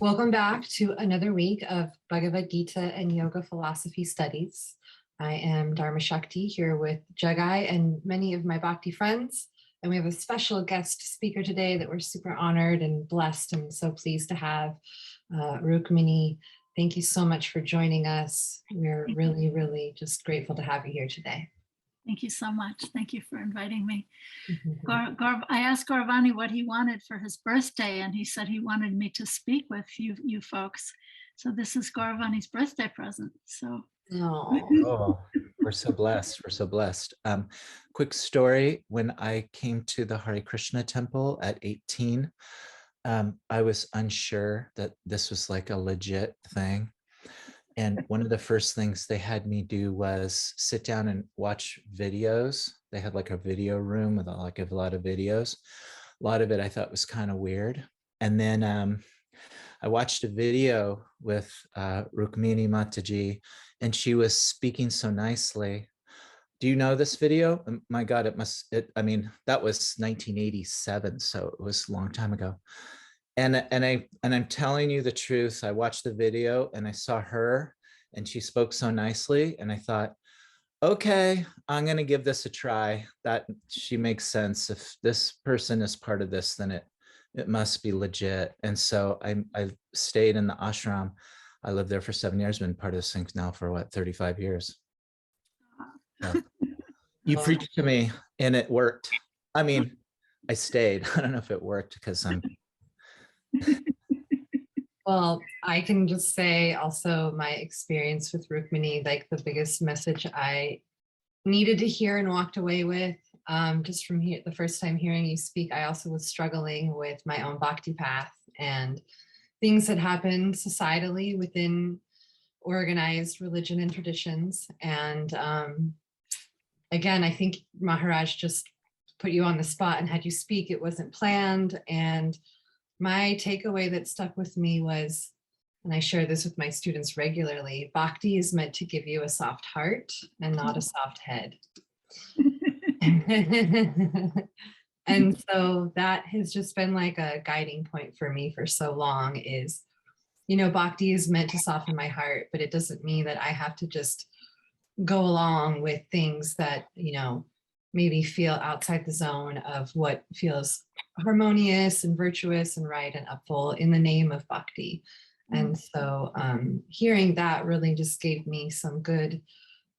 Welcome back to another week of Bhagavad Gita and Yoga Philosophy Studies. I am Dharma Shakti here with Jagai and many of my Bhakti friends. And we have a special guest speaker today that we're super honored and blessed and so pleased to have, Rukmini. Thank you so much for joining us. We're really just grateful to have you here today. Thank you so much. Thank you for inviting me. I asked Gauravani what he wanted for his birthday, and he said he wanted me to speak with you folks. So this is Gauravani's birthday present. So Oh, we're so blessed. We're so blessed. Quick story. When I came to the Hare Krishna temple at 18, I was unsure that this was like a legit thing. And one of the first things they had me do was sit down and watch videos. They had like a video room with like a lot of videos. A lot of it I thought was kind of weird. And then I watched a video with Rukmini Mataji, and she was speaking so nicely. Do you know this video? My God, I mean, that was 1987, so it was a long time ago. And I'm telling you the truth. I watched the video and I saw her and she spoke so nicely. And I thought, okay, I'm going to give this a try. That she makes sense. If this person is part of this, then it must be legit. And so I stayed in the ashram. I lived there for 7 years, been part of this thing now for what, 35 years. So, you preached to me and it worked. I mean, I stayed. I don't know if it worked because I'm Well, I can just say also my experience with Rukmini, like the biggest message I needed to hear and walked away with, just from here, the first time hearing you speak, I also was struggling with my own bhakti path and things that happened societally within organized religion and traditions. And again, I think Maharaj just put you on the spot and had you speak. It wasn't planned. And my takeaway that stuck with me was, and I share this with my students regularly, bhakti is meant to give you a soft heart and not a soft head. And so that has just been like a guiding point for me for so long is, you know, bhakti is meant to soften my heart, but it doesn't mean that I have to just go along with things that, you know, maybe feel outside the zone of what feels harmonious and virtuous and right and upful in the name of bhakti. And so hearing that really just gave me some good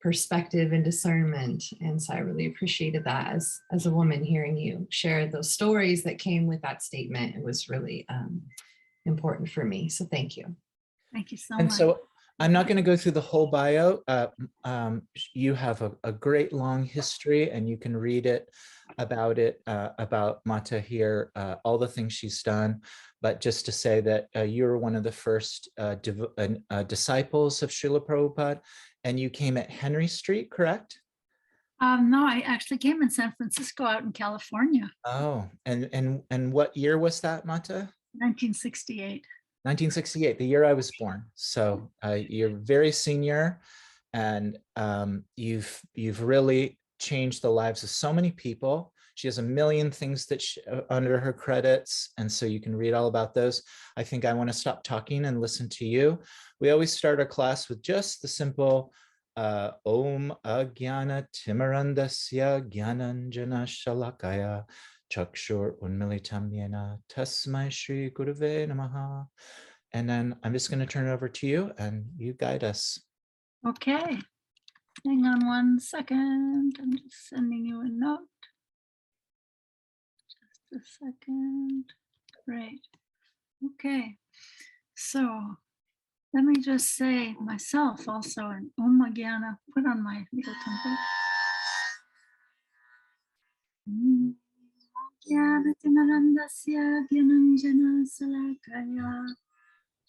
perspective and discernment. And so I really appreciated that as a woman, hearing you share those stories that came with that statement. It was really important for me. So thank you. thank you so And much. so I'm not going to go through the whole bio. You have a great long history and you can read it, about Mata here, all the things she's done. But just to say that you're one of the first disciples of Srila Prabhupada, and you came at Henry Street, correct? No, I actually came in San Francisco out in California. Oh, and what year was that, Mata? 1968. 1968, the year I was born. So you're very senior, and you've really changed the lives of so many people. She has a million things that under her credits, and so you can read all about those. I think I want to stop talking and listen to you. We always start our class with just the simple Om Agyana Timarandasya Gyananjana Shalakaya Chakshur Unmilitam Yena Tasmai Shri Gurave Namaha. And then I'm just going to turn it over to you and you guide us. Okay. Hang on 1 second. I'm just sending you a note. Just a second. Great. Okay. So let me just say myself also an Om Gyana, put on my little temple. Gyanatinarandasya Gyananjana Salakaya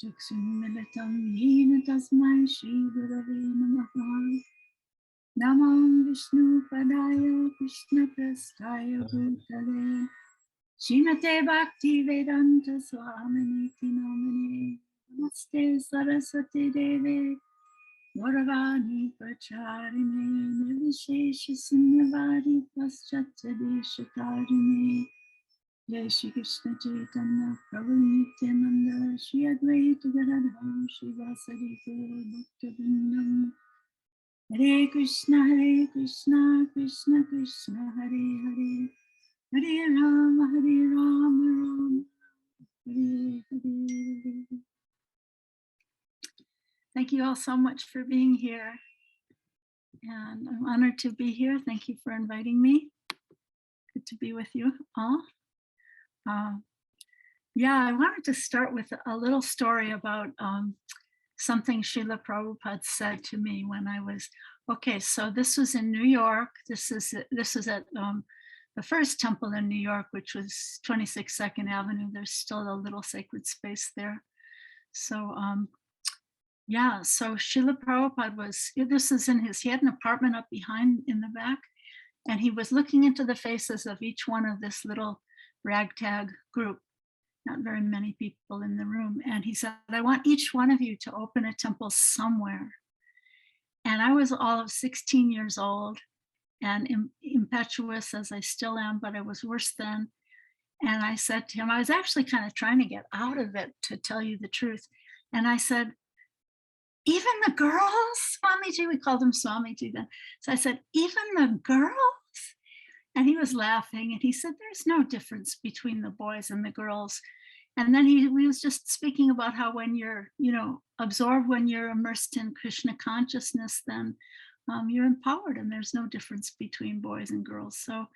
Chakshunmilitam Yena Tasmai Shri Gurave Namaha. Namam Vishnu Padaya Krishna Prastaya Bhutale Srimate Bhakti Vedanta Swamini Namane Namaste Saraswati Deve Gauravani Pracharine Nirvishesha Sunyavadi Paschatya Deshatarine Jai Shri Krishna Chaitanya Prabhu Nityananda Shri Advaita Gadadhar Shri Vasari Gaur Bhakta Vrindam Hare Krishna Krishna Krishna Hare Hare Hare Rama Rama Hare Hare. Thank you all so much for being here. And I'm honored to be here. Thank you for inviting me. Good to be with you all. Yeah, I wanted to start with a little story about something Srila Prabhupada said to me when I was, okay, so this was in New York. This is at the first temple in New York, which was 26 Second Avenue. There's still a little sacred space there. So yeah, so Srila Prabhupada was, this is in his, he had an apartment up behind in the back, and he was looking into the faces of each one of this little ragtag group, not very many people in the room. And he said, I want each one of you to open a temple somewhere. And I was all of 16 years old and impetuous as I still am, but I was worse then. And I said to him, I was actually kind of trying to get out of it, to tell you the truth. And I said, even the girls, Swamiji, we called him Swamiji then. So I said, even the girls? And he was laughing and he said, there's no difference between the boys and the girls. And then he was just speaking about how when you're, absorbed, when you're immersed in Krishna consciousness, then you're empowered and there's no difference between boys and girls. So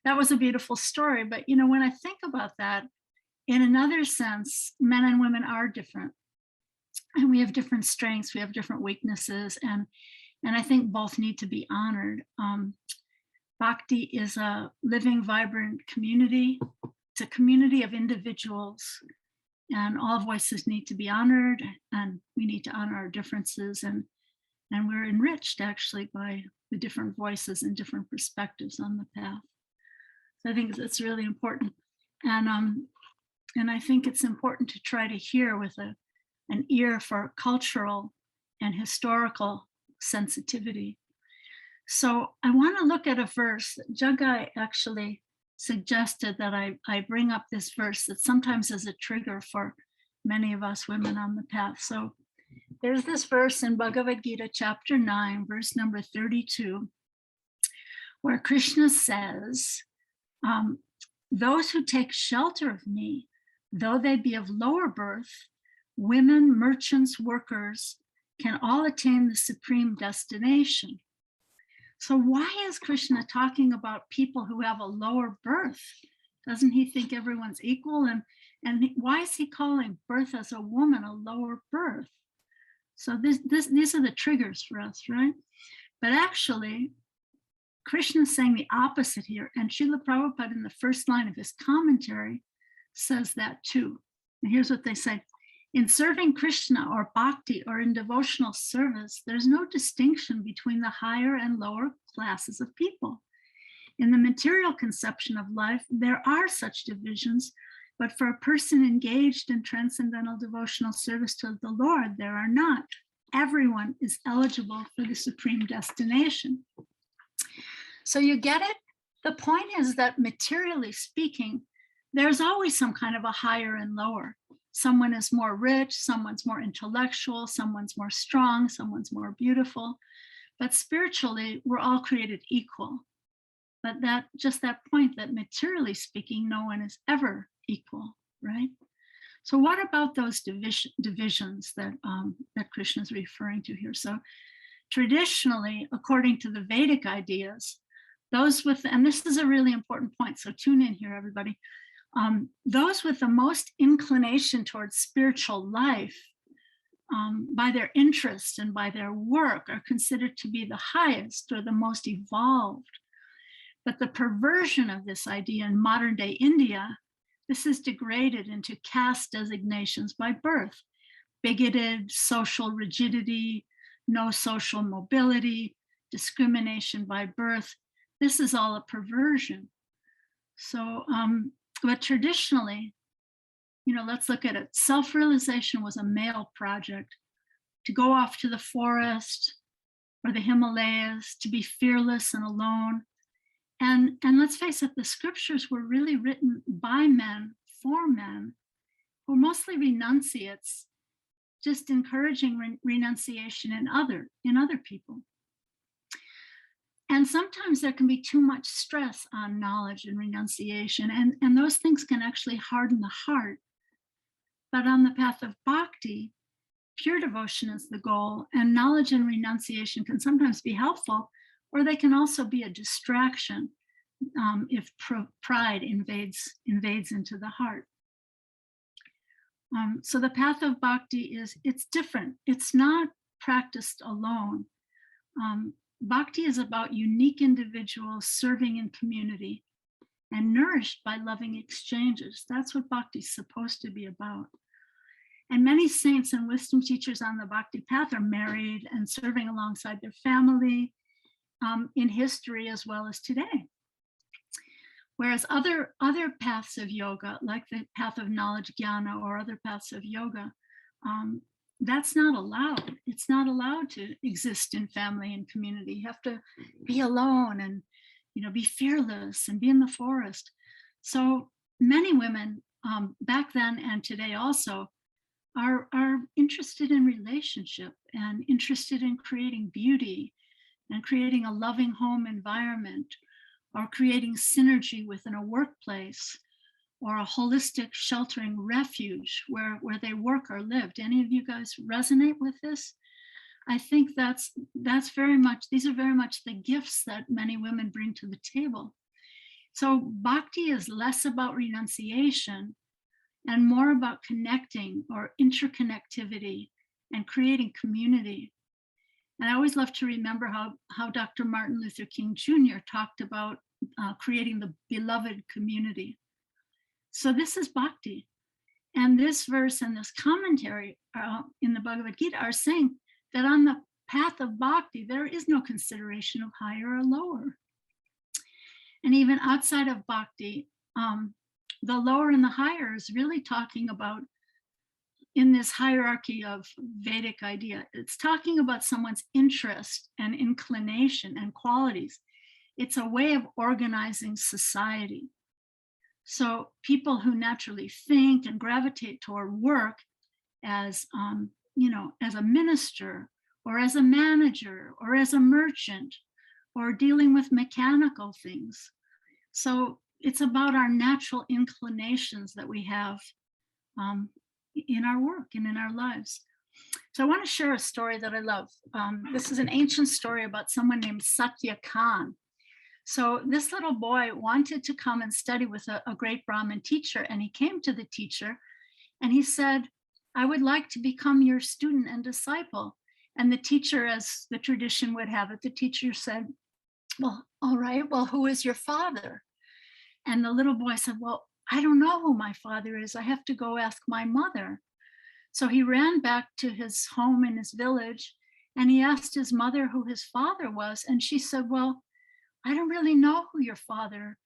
that was a beautiful story. But, when I think about that, in another sense, men and women are different. And we have different strengths, we have different weaknesses, and I think both need to be honored. Bhakti is a living, vibrant community. It's a community of individuals, and all voices need to be honored, and we need to honor our differences, and we're enriched actually by the different voices and different perspectives on the path. So I think that's really important, and I think it's important to try to hear with an ear for cultural and historical sensitivity. So I want to look at a verse that Jagai actually suggested that I bring up this verse that sometimes is a trigger for many of us women on the path. So there's this verse in Bhagavad Gita, chapter 9, verse number 32, where Krishna says, those who take shelter of me, though they be of lower birth, women, merchants, workers, can all attain the supreme destination. So why is Krishna talking about people who have a lower birth? Doesn't he think everyone's equal? And why is he calling birth as a woman a lower birth? So these are the triggers for us, right? But actually, Krishna's saying the opposite here. And Srila Prabhupada in the first line of his commentary says that too. And here's what they say. In serving Krishna or bhakti or in devotional service, there's no distinction between the higher and lower classes of people. In the material conception of life, there are such divisions, but for a person engaged in transcendental devotional service to the Lord, there are not. Everyone is eligible for the supreme destination. So you get it? The point is that materially speaking, there's always some kind of a higher and lower. Someone is more rich, someone's more intellectual, someone's more strong, someone's more beautiful. But spiritually, we're all created equal. But that point that materially speaking, no one is ever equal, right? So what about those divisions that Krishna is referring to here? So traditionally, according to the Vedic ideas, those with, and this is a really important point, so tune in here, everybody. Those with the most inclination towards spiritual life, by their interest and by their work, are considered to be the highest or the most evolved. But the perversion of this idea in modern day India, this is degraded into caste designations by birth, bigoted social rigidity, no social mobility, discrimination by birth. This is all a perversion. So, but traditionally, let's look at it. Self-realization was a male project. To go off to the forest or the Himalayas, to be fearless and alone. And let's face it, the scriptures were really written by men, for men, who are mostly renunciates, just encouraging renunciation in other people. And sometimes there can be too much stress on knowledge and renunciation, and those things can actually harden the heart. But on the path of bhakti, pure devotion is the goal, and knowledge and renunciation can sometimes be helpful, or they can also be a distraction if pride invades into the heart. So the path of bhakti it's different. It's not practiced alone. Bhakti is about unique individuals serving in community and nourished by loving exchanges. That's what bhakti is supposed to be about. And many saints and wisdom teachers on the bhakti path are married and serving alongside their family in history as well as today. Whereas other paths of yoga, like the path of knowledge, jnana, or other paths of yoga, that's not allowed. It's not allowed to exist in family and community. You have to be alone and, be fearless and be in the forest. So many women back then and today also are interested in relationship and interested in creating beauty and creating a loving home environment, or creating synergy within a workplace, or a holistic sheltering refuge where they work or live. Do any of you guys resonate with this? I think that's very much, these are very much the gifts that many women bring to the table. So bhakti is less about renunciation and more about connecting, or interconnectivity, and creating community. And I always love to remember how Dr. Martin Luther King Jr. talked about creating the beloved community. So this is bhakti. And this verse and this commentary in the Bhagavad Gita are saying that on the path of bhakti, there is no consideration of higher or lower. And even outside of bhakti, the lower and the higher is really talking about, in this hierarchy of Vedic idea, it's talking about someone's interest and inclination and qualities. It's a way of organizing society. So people who naturally think and gravitate toward work as, as a minister, or as a manager, or as a merchant, or dealing with mechanical things. So it's about our natural inclinations that we have in our work and in our lives. So I want to share a story that I love. This is an ancient story about someone named Satya Khan. So this little boy wanted to come and study with a great Brahmin teacher, and he came to the teacher and he said, "I would like to become your student and disciple." And the teacher, as the tradition would have it, the teacher said, "Well, all right, well, who is your father?" And the little boy said, "Well, I don't know who my father is. I have to go ask my mother." So he ran back to his home in his village and he asked his mother who his father was. And she said, "Well, I don't really know who your father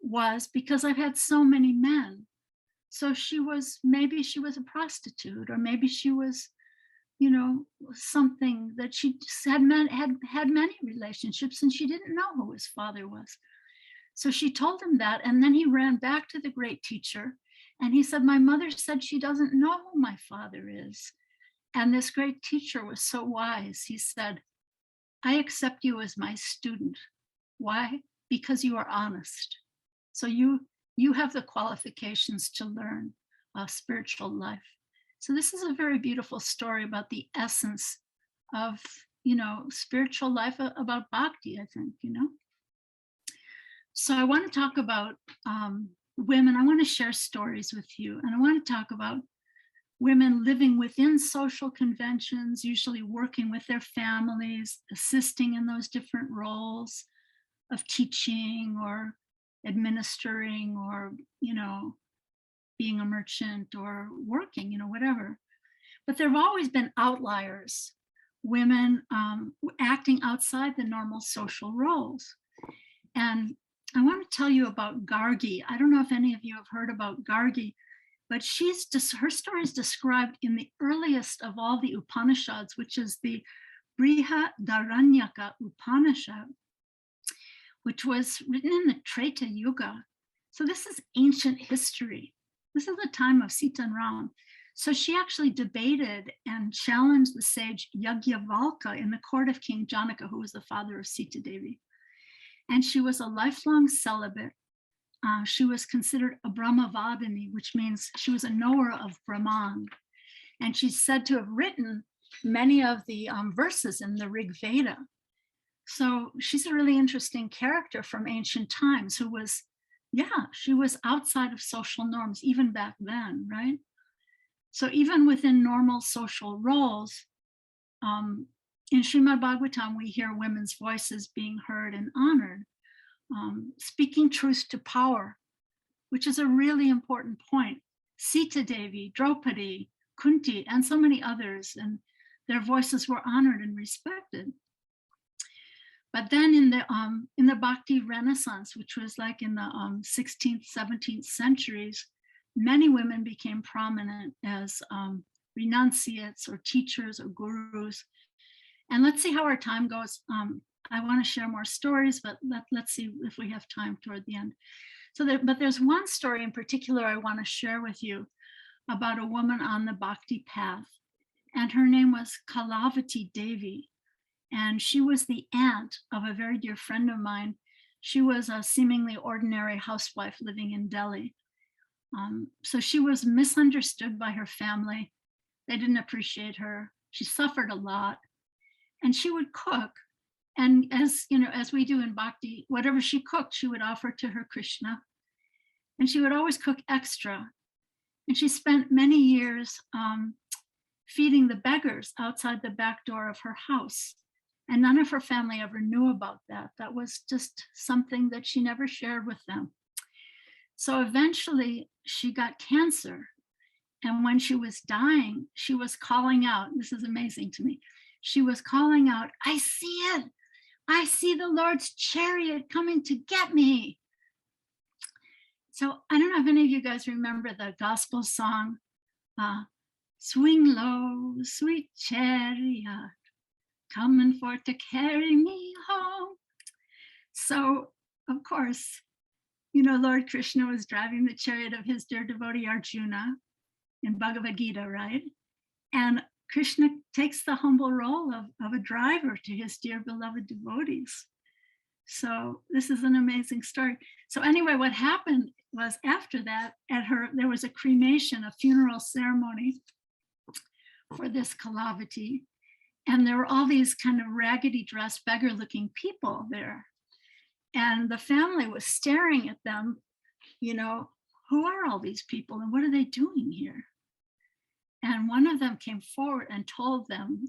was because I've had so many men." So maybe she was a prostitute, or maybe she was, something that she just had many relationships and she didn't know who his father was. So she told him that, and then he ran back to the great teacher and he said, "My mother said she doesn't know who my father is." And this great teacher was so wise. He said, "I accept you as my student." Why? Because you are honest. So you have the qualifications to learn spiritual life. So this is a very beautiful story about the essence of, spiritual life, about bhakti, I think, So I want to talk about women. I want to share stories with you. And I want to talk about women living within social conventions, usually working with their families, assisting in those different roles of teaching or administering, or, being a merchant or working, whatever. But there have always been outliers, women acting outside the normal social roles. And I want to tell you about Gargi. I don't know if any of you have heard about Gargi, but her story is described in the earliest of all the Upanishads, which is the Brihadaranyaka Upanishad. which was written in the Treta Yuga. So this is ancient history. This is the time of Sita and Ram. So she actually debated and challenged the sage Yajnavalkya in the court of King Janaka, who was the father of Sita Devi. And she was a lifelong celibate. She was considered a Brahmavadini, which means she was a knower of Brahman. And she's said to have written many of the verses in the Rig Veda. So she's a really interesting character from ancient times who was, she was outside of social norms even back then, right? So even within normal social roles, in Srimad Bhagavatam, we hear women's voices being heard and honored, speaking truth to power, which is a really important point. Sita Devi, Draupadi, Kunti, and so many others, and their voices were honored and respected. But then in the Bhakti Renaissance, which was like in the 16th, 17th centuries, many women became prominent as renunciates or teachers or gurus. And let's see how our time goes. I want to share more stories, but let's see if we have time toward the end. But there's one story in particular I want to share with you about a woman on the Bhakti path. And her name was Kalavati Devi. And she was the aunt of a very dear friend of mine. She was a seemingly ordinary housewife living in Delhi. So she was misunderstood by her family. They didn't appreciate her. She suffered a lot. And she would cook. And as you know, as we do in Bhakti, whatever she cooked, she would offer to her Krishna. And she would always cook extra. And she spent many years feeding the beggars outside the back door of her house. And none of her family ever knew about that. That was just something that she never shared with them. So eventually she got cancer. And when she was dying, she was calling out, this is amazing to me. She was calling out, I see it. I see the Lord's chariot coming to get me. So I don't know if any of you guys remember the gospel song, swing low, sweet chariot, coming for to carry me home. So, of course, you know, Lord Krishna was driving the chariot of his dear devotee Arjuna in Bhagavad Gita, right? And Krishna takes the humble role of a driver to his dear beloved devotees. So this is an amazing story. So anyway, what happened was after that, there was a cremation, a funeral ceremony for this Kalavati. And there were all these kind of raggedy dressed beggar looking people there. And the family was staring at them, you know, who are all these people and what are they doing here? And one of them came forward and told them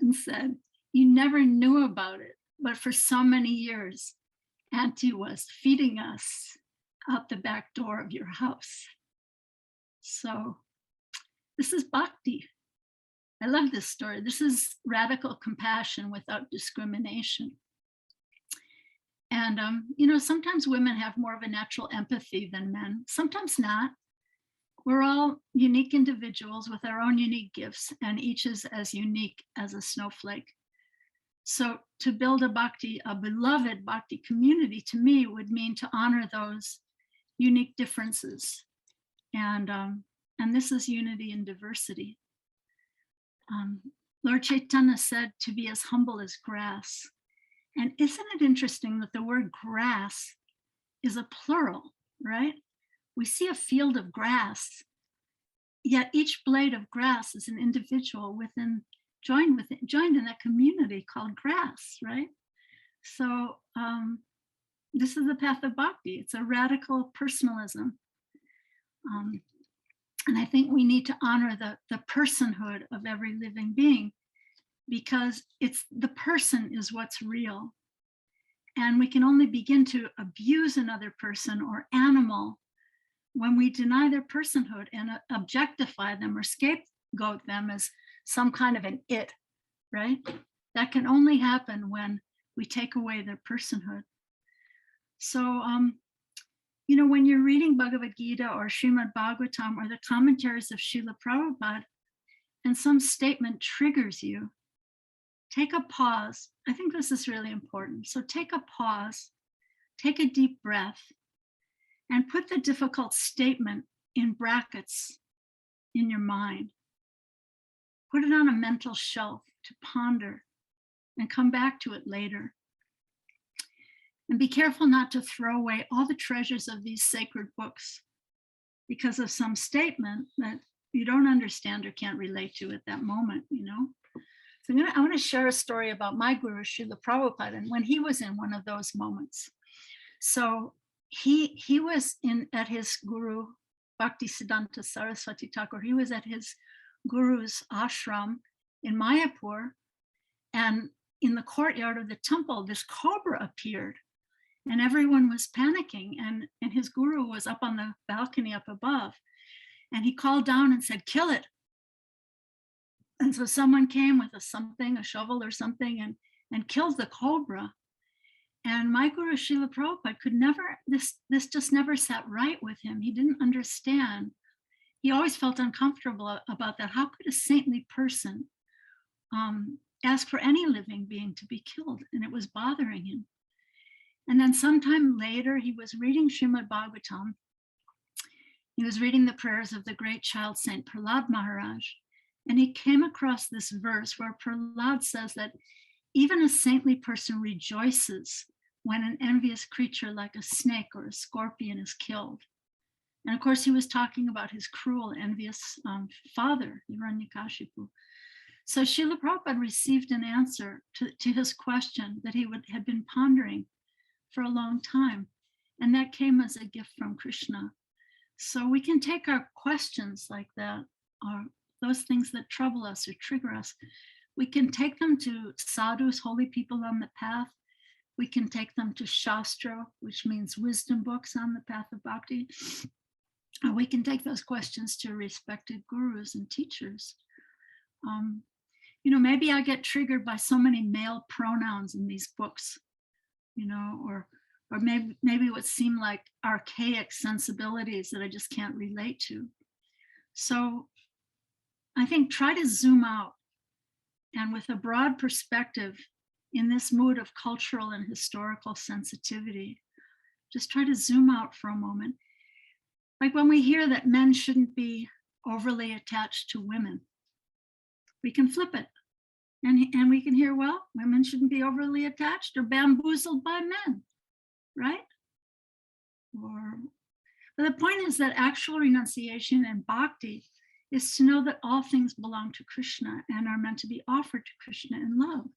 and said, you never knew about it, but for so many years, Auntie was feeding us out the back door of your house. So this is Bhakti. I love this story. This is radical compassion without discrimination. And, you know, sometimes women have more of a natural empathy than men, sometimes not. We're all unique individuals with our own unique gifts, and each is as unique as a snowflake. So to build a beloved Bhakti community, to me, would mean to honor those unique differences. And this is unity in diversity. Lord Chaitanya said to be as humble as grass. And isn't it interesting that the word grass is a plural, right? We see a field of grass, yet each blade of grass is an individual joined in that community called grass, right? So this is the path of Bhakti. It's a radical personalism. And I think we need to honor the personhood of every living being, because the person is what's real. And we can only begin to abuse another person or animal when we deny their personhood and objectify them or scapegoat them as some kind of an it, right? That can only happen when we take away their personhood. So, you know, when you're reading Bhagavad Gita or Srimad Bhagavatam or the commentaries of Srila Prabhupada, and some statement triggers you, take a pause. I think this is really important. So take a pause, take a deep breath, and put the difficult statement in brackets in your mind. Put it on a mental shelf to ponder and come back to it later. And be careful not to throw away all the treasures of these sacred books because of some statement that you don't understand or can't relate to at that moment, you know? So I want to share a story about my guru, Srila Prabhupada, and when he was in one of those moments. So he was at his guru, Bhakti Siddhanta Saraswati Thakur. He was at his guru's ashram in Mayapur, and in the courtyard of the temple, this cobra appeared, and everyone was panicking, and his guru was up on the balcony up above, and he called down and said, "Kill it." And so someone came with a shovel or something, and killed the cobra. And my guru, Srila Prabhupada, could never, this just never sat right with him. He didn't understand. He always felt uncomfortable about that. How could a saintly person ask for any living being to be killed? And it was bothering him. And then sometime later, he was reading Srimad Bhagavatam. He was reading the prayers of the great child Saint Prahlad Maharaj. And he came across this verse where Prahlad says that even a saintly person rejoices when an envious creature like a snake or a scorpion is killed. And of course, he was talking about his cruel, envious father, Hiranyakashipu. So Srila Prabhupada received an answer to his question that he had been pondering for a long time. And that came as a gift from Krishna. So we can take our questions like that, or those things that trouble us or trigger us, we can take them to sadhus, holy people on the path. We can take them to Shastra, which means wisdom books on the path of bhakti. Or we can take those questions to respected gurus and teachers. Maybe I get triggered by so many male pronouns in these books, or maybe what seem like archaic sensibilities that I just can't relate to. So I think try to zoom out, and with a broad perspective in this mood of cultural and historical sensitivity, just try to zoom out for a moment. Like when we hear that men shouldn't be overly attached to women, we can flip it. And we can hear, well, women shouldn't be overly attached or bamboozled by men, right? But the point is that actual renunciation and bhakti is to know that all things belong to Krishna and are meant to be offered to Krishna in love.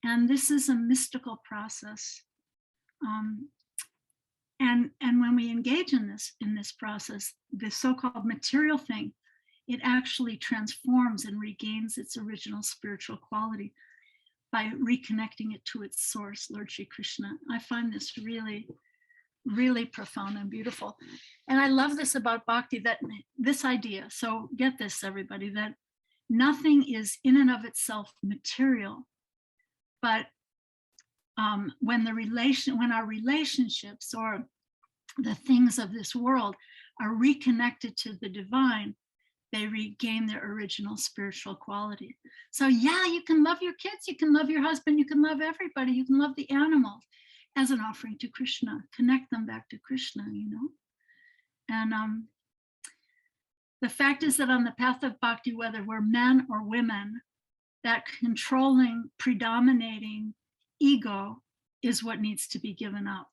And this is a mystical process. And when we engage in this process, the so-called material thing, it actually transforms and regains its original spiritual quality by reconnecting it to its source, Lord Shri Krishna. I find this really, really profound and beautiful. And I love this about bhakti, that this idea, so get this everybody, that nothing is in and of itself material, but when our relationships or the things of this world are reconnected to the divine, they regain their original spiritual quality. So yeah, you can love your kids, you can love your husband, you can love everybody, you can love the animals as an offering to Krishna, connect them back to Krishna, And the fact is that on the path of bhakti, whether we're men or women, that controlling, predominating ego is what needs to be given up.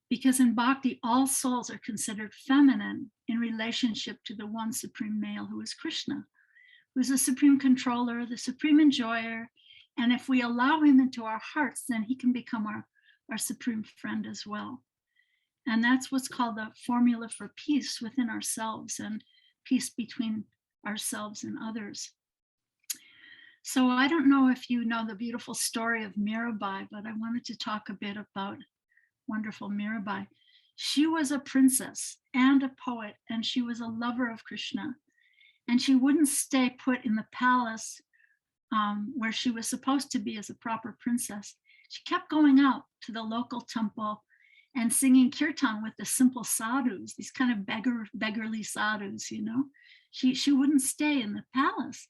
Because in bhakti, all souls are considered feminine in relationship to the one supreme male, who is Krishna, who is the supreme controller, the supreme enjoyer. And if we allow him into our hearts, then he can become our supreme friend as well. And that's what's called the formula for peace within ourselves and peace between ourselves and others. So I don't know if you know the beautiful story of Mirabai, but I wanted to talk a bit about wonderful Mirabai. She was a princess and a poet, and she was a lover of Krishna. And she wouldn't stay put in the palace where she was supposed to be as a proper princess. She kept going out to the local temple and singing kirtan with the simple sadhus, these kind of beggarly sadhus, She wouldn't stay in the palace.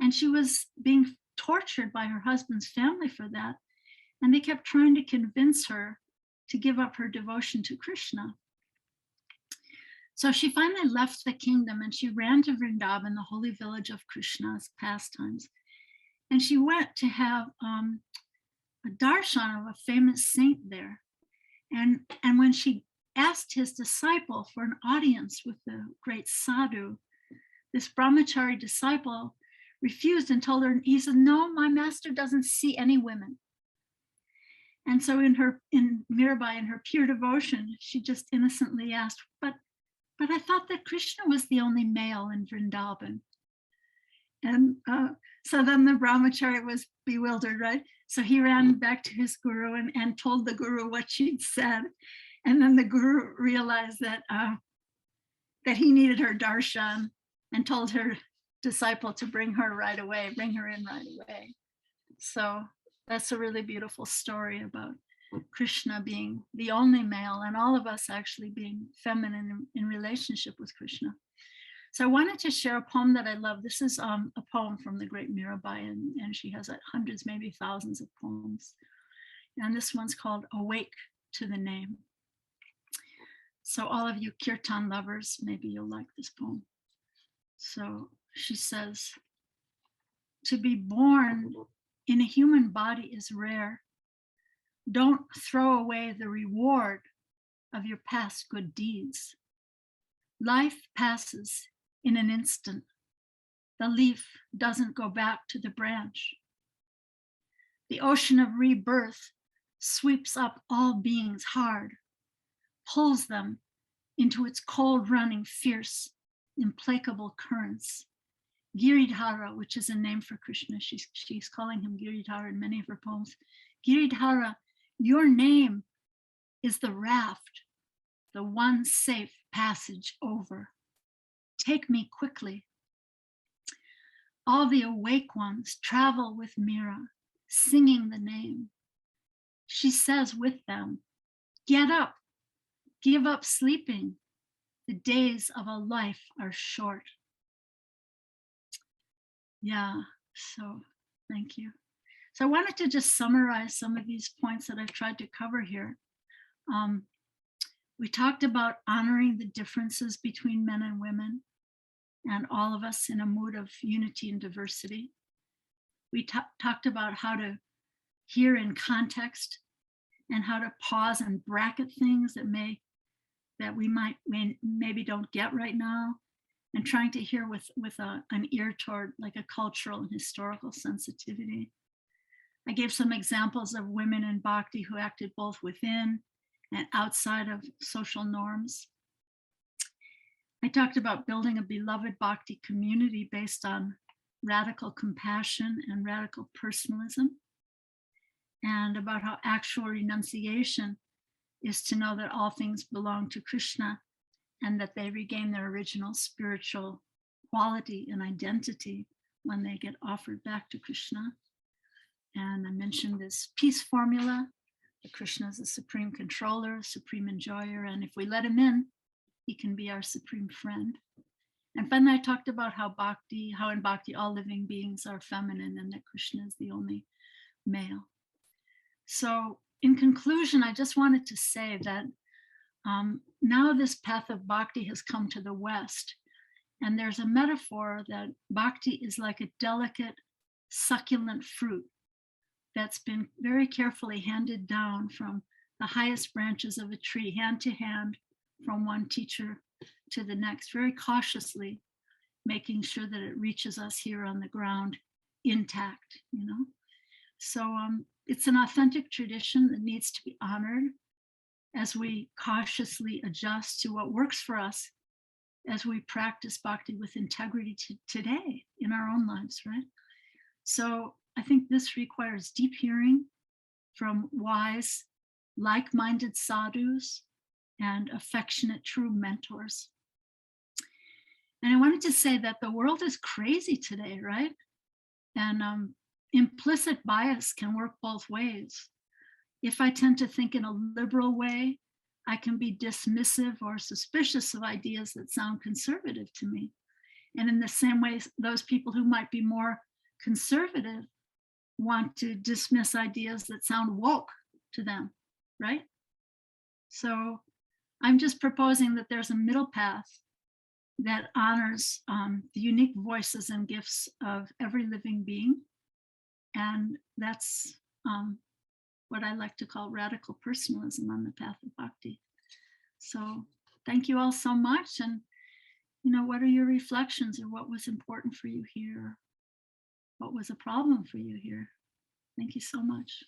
And she was being tortured by her husband's family for that. And they kept trying to convince her to give up her devotion to Krishna. So she finally left the kingdom and she ran to Vrindavan, the holy village of Krishna's pastimes. And she went to have a darshan of a famous saint there. And when she asked his disciple for an audience with the great sadhu, this brahmachari disciple refused and told her, he said, no, my master doesn't see any women. And so in Mirabai, in her pure devotion, she just innocently asked, but I thought that Krishna was the only male in Vrindavan. And so then the brahmachari was bewildered, right? So he ran back to his guru and told the guru what she'd said. And then the guru realized that he needed her darshan and told her disciple to bring her in right away. So that's a really beautiful story about Krishna being the only male and all of us actually being feminine in relationship with Krishna. So I wanted to share a poem that I love. This is a poem from the great Mirabai, and she has hundreds, maybe thousands of poems. And this one's called Awake to the Name. So all of you kirtan lovers, maybe you'll like this poem. So she says, to be born in a human body is rare. Don't throw away the reward of your past good deeds. Life passes in an instant. The leaf doesn't go back to the branch. The ocean of rebirth sweeps up all beings hard, pulls them into its cold running, fierce, implacable currents. Giridhara, which is a name for Krishna, she's calling him Giridhara in many of her poems. Giridhara, your name is the raft, the one safe passage over. Take me quickly. All the awake ones travel with Mira, singing the name. She says with them, get up, give up sleeping. The days of a life are short. Yeah, so thank you. So I wanted to just summarize some of these points that I've tried to cover here. We talked about honoring the differences between men and women and all of us in a mood of unity and diversity. We talked about how to hear in context and how to pause and bracket things that we maybe don't get right now, and trying to hear with an ear toward like a cultural and historical sensitivity. I gave some examples of women in Bhakti who acted both within and outside of social norms. I talked about building a beloved Bhakti community based on radical compassion and radical personalism, and about how actual renunciation is to know that all things belong to Krishna and that they regain their original spiritual quality and identity when they get offered back to Krishna. And I mentioned this peace formula, that Krishna is the supreme controller, supreme enjoyer, and if we let him in, he can be our supreme friend. And finally, I talked about how in Bhakti all living beings are feminine and that Krishna is the only male. So in conclusion, I just wanted to say that now this path of Bhakti has come to the West, and there's a metaphor that Bhakti is like a delicate, succulent fruit that's been very carefully handed down from the highest branches of a tree, hand to hand, from one teacher to the next, very cautiously, making sure that it reaches us here on the ground intact, you know? So it's an authentic tradition that needs to be honored as we cautiously adjust to what works for us as we practice Bhakti with integrity today in our own lives, right? So I think this requires deep hearing from wise, like-minded sadhus and affectionate true mentors. And I wanted to say that the world is crazy today, right? And implicit bias can work both ways. If I tend to think in a liberal way, I can be dismissive or suspicious of ideas that sound conservative to me. And in the same way, those people who might be more conservative want to dismiss ideas that sound woke to them, right? So I'm just proposing that there's a middle path that honors the unique voices and gifts of every living being. And that's what I like to call radical personalism on the path of bhakti. So thank you all so much. And, what are your reflections, or what was important for you here? What was a problem for you here? Thank you so much.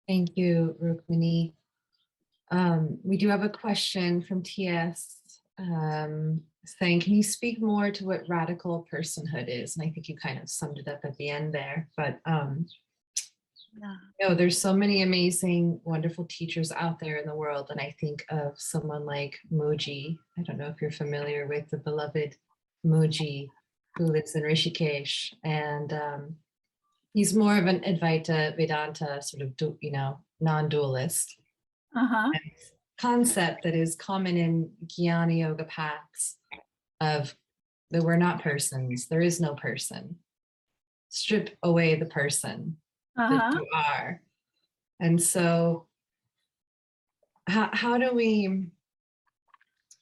Thank you, Rukmini. We do have a question from TS saying, can you speak more to what radical personhood is? And I think you kind of summed it up at the end there, but there's so many amazing, wonderful teachers out there in the world. And I think of someone like Muji. I don't know if you're familiar with the beloved Muji, who lives in Rishikesh. And he's more of an Advaita Vedanta sort of, non-dualist concept that is common in Jnana Yoga paths of that we're not persons. There is no person. Strip away the person that you are. And so how do we,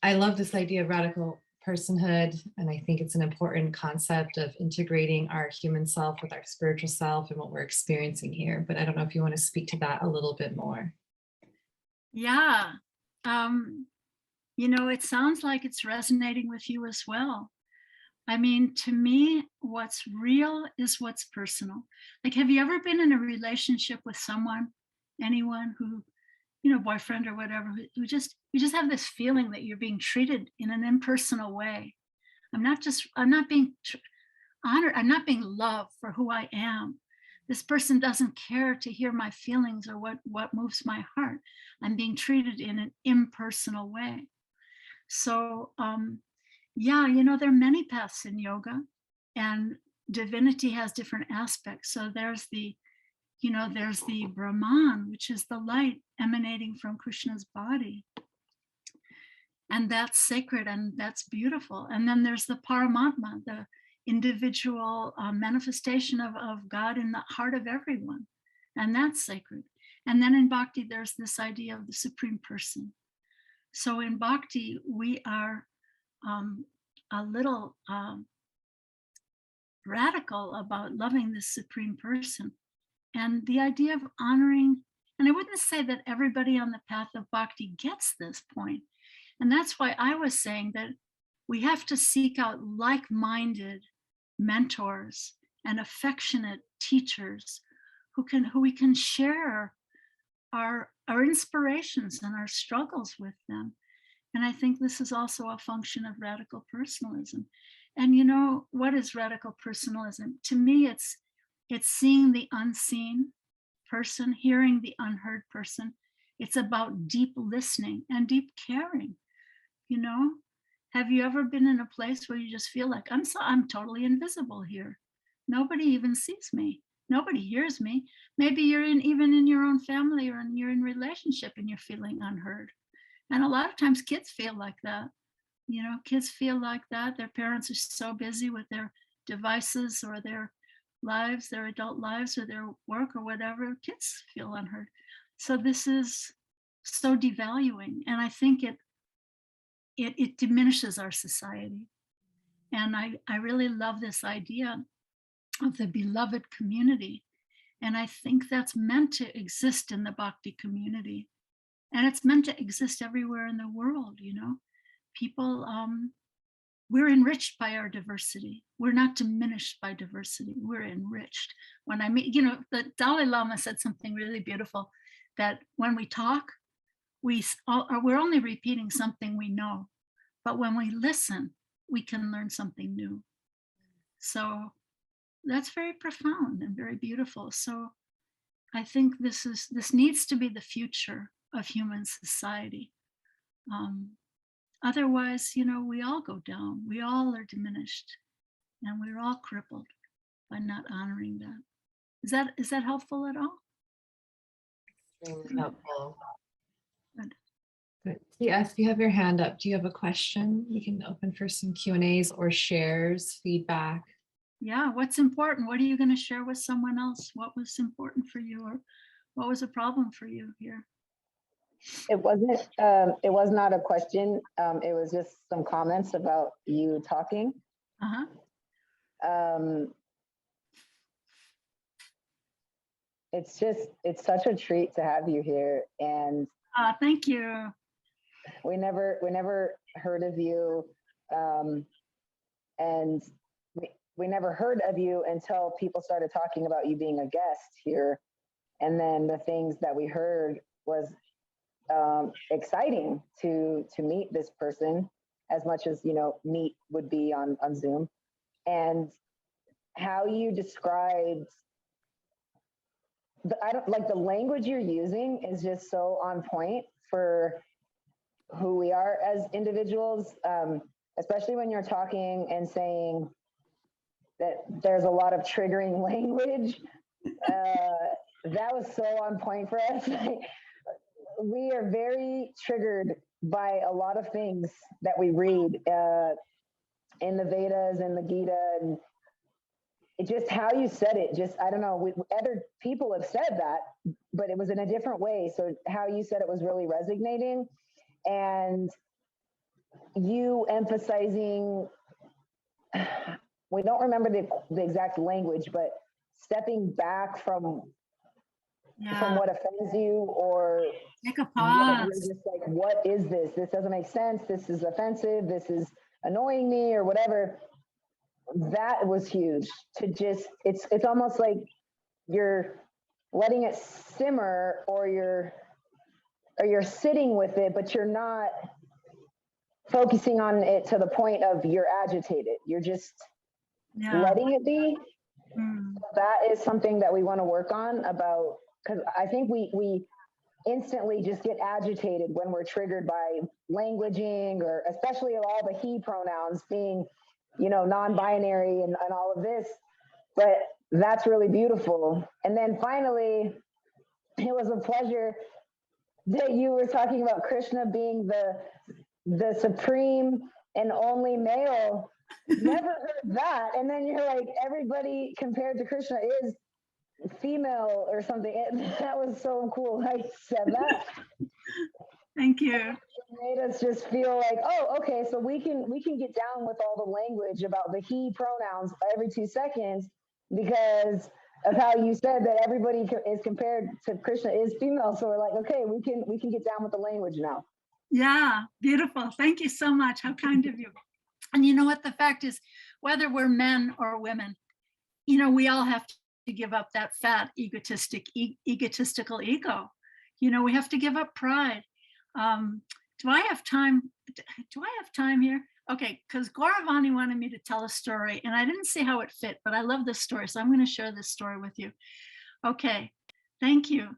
I love this idea of radical personhood, and I think it's an important concept of integrating our human self with our spiritual self and what we're experiencing here. But I don't know if you want to speak to that a little bit more. Yeah. It sounds like it's resonating with you as well. I mean, to me, what's real is what's personal. Like, have you ever been in a relationship with anyone who, boyfriend or whatever, who just, you just have this feeling that you're being treated in an impersonal way. I'm not being honored. I'm not being loved for who I am. This person doesn't care to hear my feelings or what moves my heart. I'm being treated in an impersonal way. So, there are many paths in yoga, and divinity has different aspects. So there's the Brahman, which is the light emanating from Krishna's body. And that's sacred and that's beautiful. And then there's the Paramatma, the individual manifestation of God in the heart of everyone. And that's sacred. And then in Bhakti, there's this idea of the Supreme Person. So in Bhakti, we are a little radical about loving the Supreme Person. And the idea of honoring, and I wouldn't say that everybody on the path of Bhakti gets this point. And that's why I was saying that we have to seek out like-minded mentors and affectionate teachers who we can share our inspirations and our struggles with them. And I think this is also a function of radical personalism. And what is radical personalism? To me, it's seeing the unseen person, hearing the unheard person. It's about deep listening and deep caring. Have you ever been in a place where you just feel like I'm totally invisible here? Nobody even sees me. Nobody hears me. Maybe you're even in your own family, or you're in relationship and you're feeling unheard. And a lot of times kids feel like that. Kids feel like that. Their parents are so busy with their devices or their lives, their adult lives, or their work or whatever. Kids feel unheard. So this is so devaluing. And I think it diminishes our society. And I really love this idea of the beloved community. And I think that's meant to exist in the Bhakti community. And it's meant to exist everywhere in the world, People, we're enriched by our diversity. We're not diminished by diversity. We're enriched. When I meet, the Dalai Lama said something really beautiful, that when we talk, we're only repeating something we know. But when we listen, we can learn something new. So that's very profound and very beautiful. So I think this needs to be the future of human society. Otherwise, we all go down. We all are diminished, and we're all crippled by not honoring that. Is that helpful at all? Extremely helpful. Good. But yes, you have your hand up. Do you have a question? We can open for some Q&As or shares, feedback. Yeah, what's important? What are you going to share with someone else? What was important for you, or what was a problem for you here? It wasn't, it was not a question. It was just some comments about you talking. It's such a treat to have you here. And thank you. we never heard of you. And we never heard of you until people started talking about you being a guest here. And then the things that we heard was exciting to meet this person as much as, you know, meet would be on Zoom. And how you described, the language you're using is just so on point for who we are as individuals, especially when you're talking and saying that there's a lot of triggering language. That was so on point for us. We are very triggered by a lot of things that we read in the Vedas and the Gita, and it just how you said it. Just I don't know. Other people have said that, but it was in a different way. So how you said it was really resonating, and you emphasizing. We don't remember the exact language, but stepping back from what offends you, or take a pause. You're just like, what is this? This doesn't make sense. This is offensive. This is annoying me, or whatever. That was huge. To just, it's almost like you're letting it simmer, or you're sitting with it, but you're not focusing on it to the point of you're agitated. You're just letting it be. That is something that we want to work on about, because I think we instantly just get agitated when we're triggered by languaging, or especially all the he pronouns being, you know, non-binary and all of this. But that's really beautiful. And then finally, it was a pleasure that you were talking about Krishna being the supreme and only male. Never heard that. And then you're like, everybody compared to Krishna is female or something. That was so cool how you said that. Thank you. It made us just feel like, oh, okay, so we can get down with all the language about the he pronouns every 2 seconds, because of how you said that everybody is compared to Krishna is female. So we're like, okay, we can get down with the language now. Yeah, beautiful. Thank you so much. How kind of you. And you know what? The fact is, whether we're men or women, you know, we all have to give up that fat, egotistical ego. You know, we have to give up pride. Do I have time? Do I have time here? Okay, because Gauravani wanted me to tell a story, and I didn't see how it fit, but I love this story, so I'm going to share this story with you. Okay, thank you.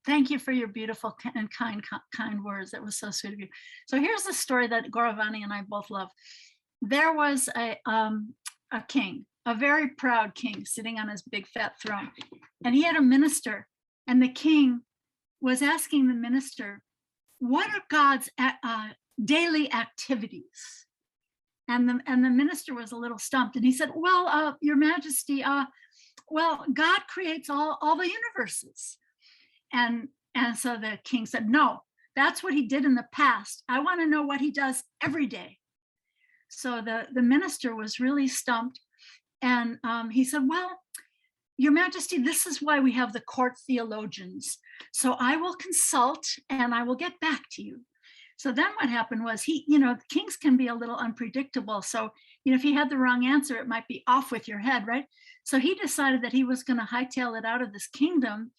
Thank you for your beautiful and kind words. That was so sweet of you. So here's the story that Gauravani and I both love. There was a king, a very proud king, sitting on his big fat throne, and he had a minister, and the king was asking the minister, what are God's daily activities? And the minister was a little stumped, and he said, well, Your Majesty, well, God creates all the universes. And so the king said, no, that's what he did in the past. I want to know what he does every day. So the minister was really stumped, and he said, well, Your Majesty, this is why we have the court theologians. So I will consult and I will get back to you. So then what happened was kings can be a little unpredictable. So, if he had the wrong answer, it might be off with your head, right? So he decided that he was going to hightail it out of this kingdom.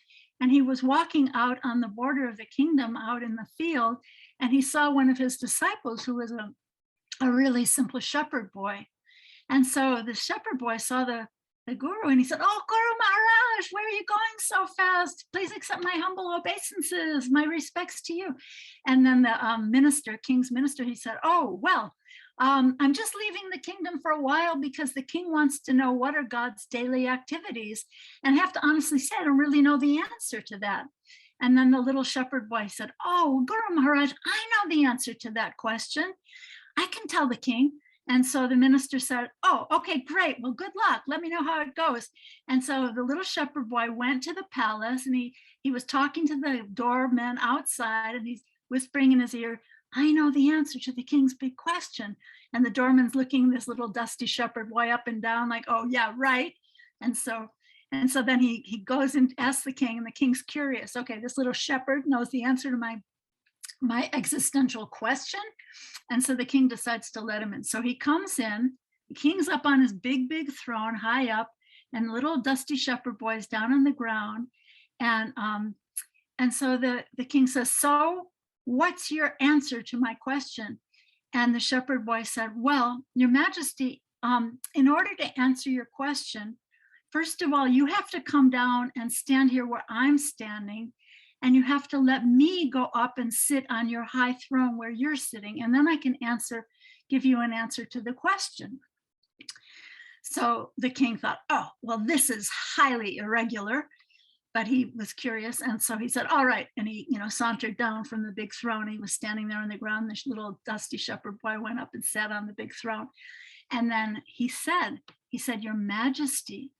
And he was walking out on the border of the kingdom, out in the field, and he saw one of his disciples who was a really simple shepherd boy. And so the shepherd boy saw the guru, and he said, oh, Guru Maharaj, where are you going so fast? Please accept my humble obeisances, my respects to you. And then the king's minister, he said, oh, well, I'm just leaving the kingdom for a while because the king wants to know what are God's daily activities. And I have to honestly say, I don't really know the answer to that. And then the little shepherd boy said, oh, Guru Maharaj, I know the answer to that question. I can tell the king. And so the minister said, oh, okay, great. Well, good luck. Let me know how it goes. And so the little shepherd boy went to the palace, and he was talking to the doorman outside, and he's whispering in his ear, I know the answer to the king's big question. And the doorman's looking this little dusty shepherd boy up and down like, oh yeah, right. And so then he goes and asks the king, and the king's curious. Okay, this little shepherd knows the answer to my existential question. And so the king decides to let him in. So he comes in, the king's up on his big throne high up, and little dusty shepherd boy's down on the ground. And so the king says, so what's your answer to my question? And the shepherd boy said, well, your majesty, in order to answer your question, first of all, you have to come down and stand here where I'm standing, and you have to let me go up and sit on your high throne where you're sitting, and then I can give you an answer to the question. So the king thought, oh, well, this is highly irregular, but he was curious, and so he said, all right, and he sauntered down from the big throne. He was standing there on the ground. This little dusty shepherd boy went up and sat on the big throne, and then he said, your majesty,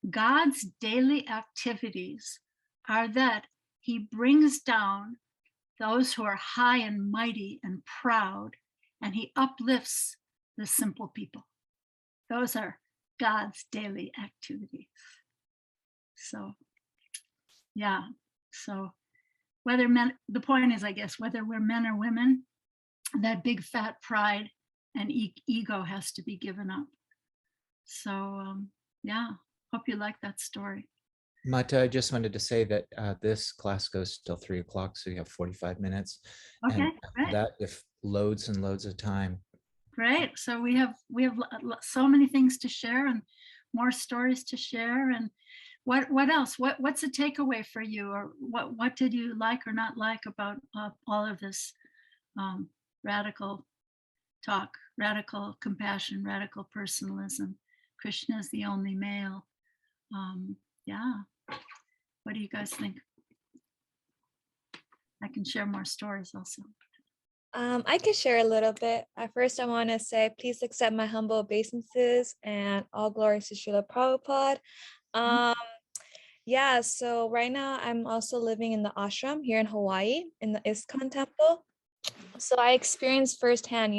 God's daily activities are that he brings down those who are high and mighty and proud, and he uplifts the simple people. Those are God's daily activities. So, yeah. So the point is, I guess, whether we're men or women, that big fat pride and ego has to be given up. So, yeah, hope you like that story. Mata, I just wanted to say that this class goes till 3 o'clock, so you have 45 minutes. Okay, and great. that if loads and loads of time. Great. So we have so many things to share and more stories to share. And what else? What's a takeaway for you, or what did you like or not like about all of this radical talk, radical compassion, radical personalism? Krishna is the only male. Yeah. What do you guys think? I can share more stories also. I can share a little bit. At first, I want to say, please accept my humble obeisances and all glories to Srila Prabhupada. Yeah, so right now I'm also living in the ashram here in Hawaii in the ISKCON temple. So I experienced firsthand,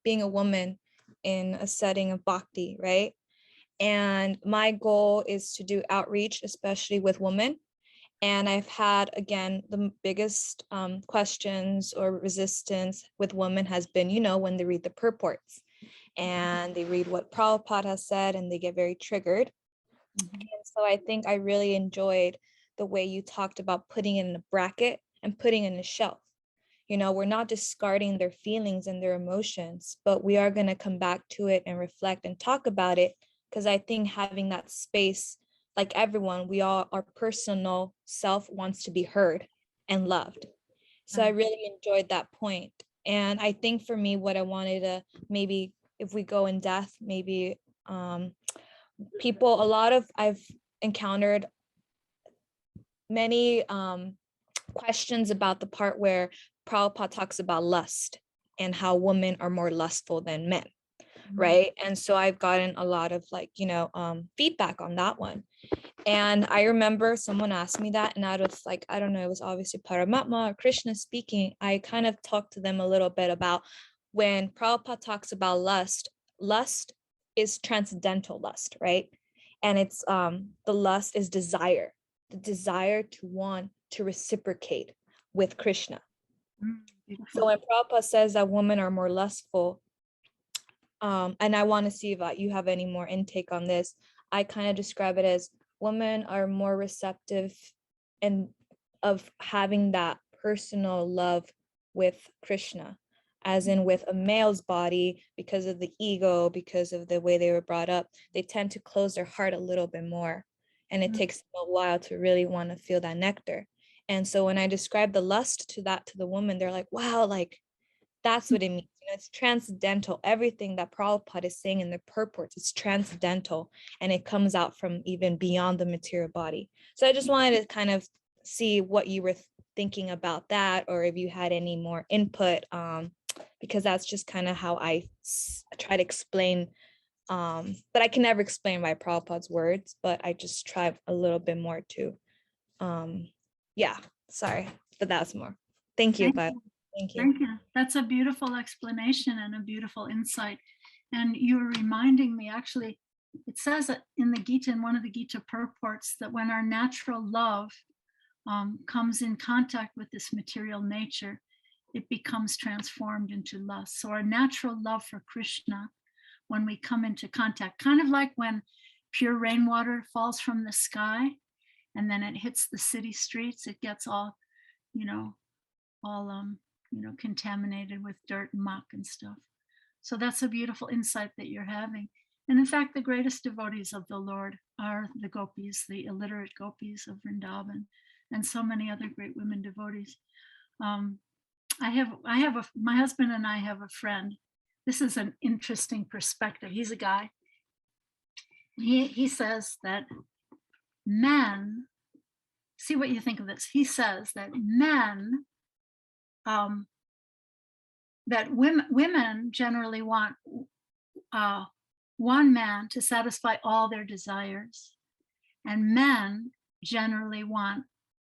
being a woman in a setting of bhakti, right? And my goal is to do outreach, especially with women. And I've had, again, the biggest questions or resistance with women has been, when they read the purports and they read what Prabhupada has said and they get very triggered. And so I think I really enjoyed the way you talked about putting it in a bracket and putting it in a shelf. We're not discarding their feelings and their emotions, but we are going to come back to it and reflect and talk about it. Because I think having that space, like everyone, our personal self wants to be heard and loved. So I really enjoyed that point. And I think for me, what I wanted to maybe, if we go in depth, maybe I've encountered many questions about the part where Prabhupada talks about lust and how women are more lustful than men. Right. And so I've gotten a lot of feedback on that one. And I remember someone asked me that, and out of I don't know, it was obviously Paramatma or Krishna speaking. I kind of talked to them a little bit about when Prabhupada talks about lust is transcendental lust, right? And it's the lust is desire, the desire to want to reciprocate with Krishna. So when Prabhupada says that women are more lustful, and I want to see if you have any more intake on this. I kind of describe it as women are more receptive and of having that personal love with Krishna, as in with a male's body, because of the ego, because of the way they were brought up, they tend to close their heart a little bit more. And it takes them a while to really want to feel that nectar. And so when I describe the lust to the woman, they're like, wow, that's what it means. It's transcendental. Everything that Prabhupada is saying in the purports, it's transcendental, and it comes out from even beyond the material body. So I just wanted to kind of see what you were thinking about that, or if you had any more input, because that's just kind of how I try to explain, but I can never explain by Prabhupada's words, but I just try a little bit more to, yeah, sorry, but that's more. Thank you, but thank you. Thank you. That's a beautiful explanation and a beautiful insight. And you were reminding me, actually, it says in the Gita, in one of the Gita purports, that when our natural love comes in contact with this material nature, it becomes transformed into lust. So our natural love for Krishna, when we come into contact, kind of like when pure rainwater falls from the sky and then it hits the city streets, it gets all, contaminated with dirt and muck and stuff. So that's a beautiful insight that you're having. And in fact, the greatest devotees of the Lord are the gopis, the illiterate gopis of Vrindavan, and so many other great women devotees. My husband and I have a friend. This is an interesting perspective. He's a guy. He says that men, see what you think of this. He says that men, that women generally want one man to satisfy all their desires, and men generally want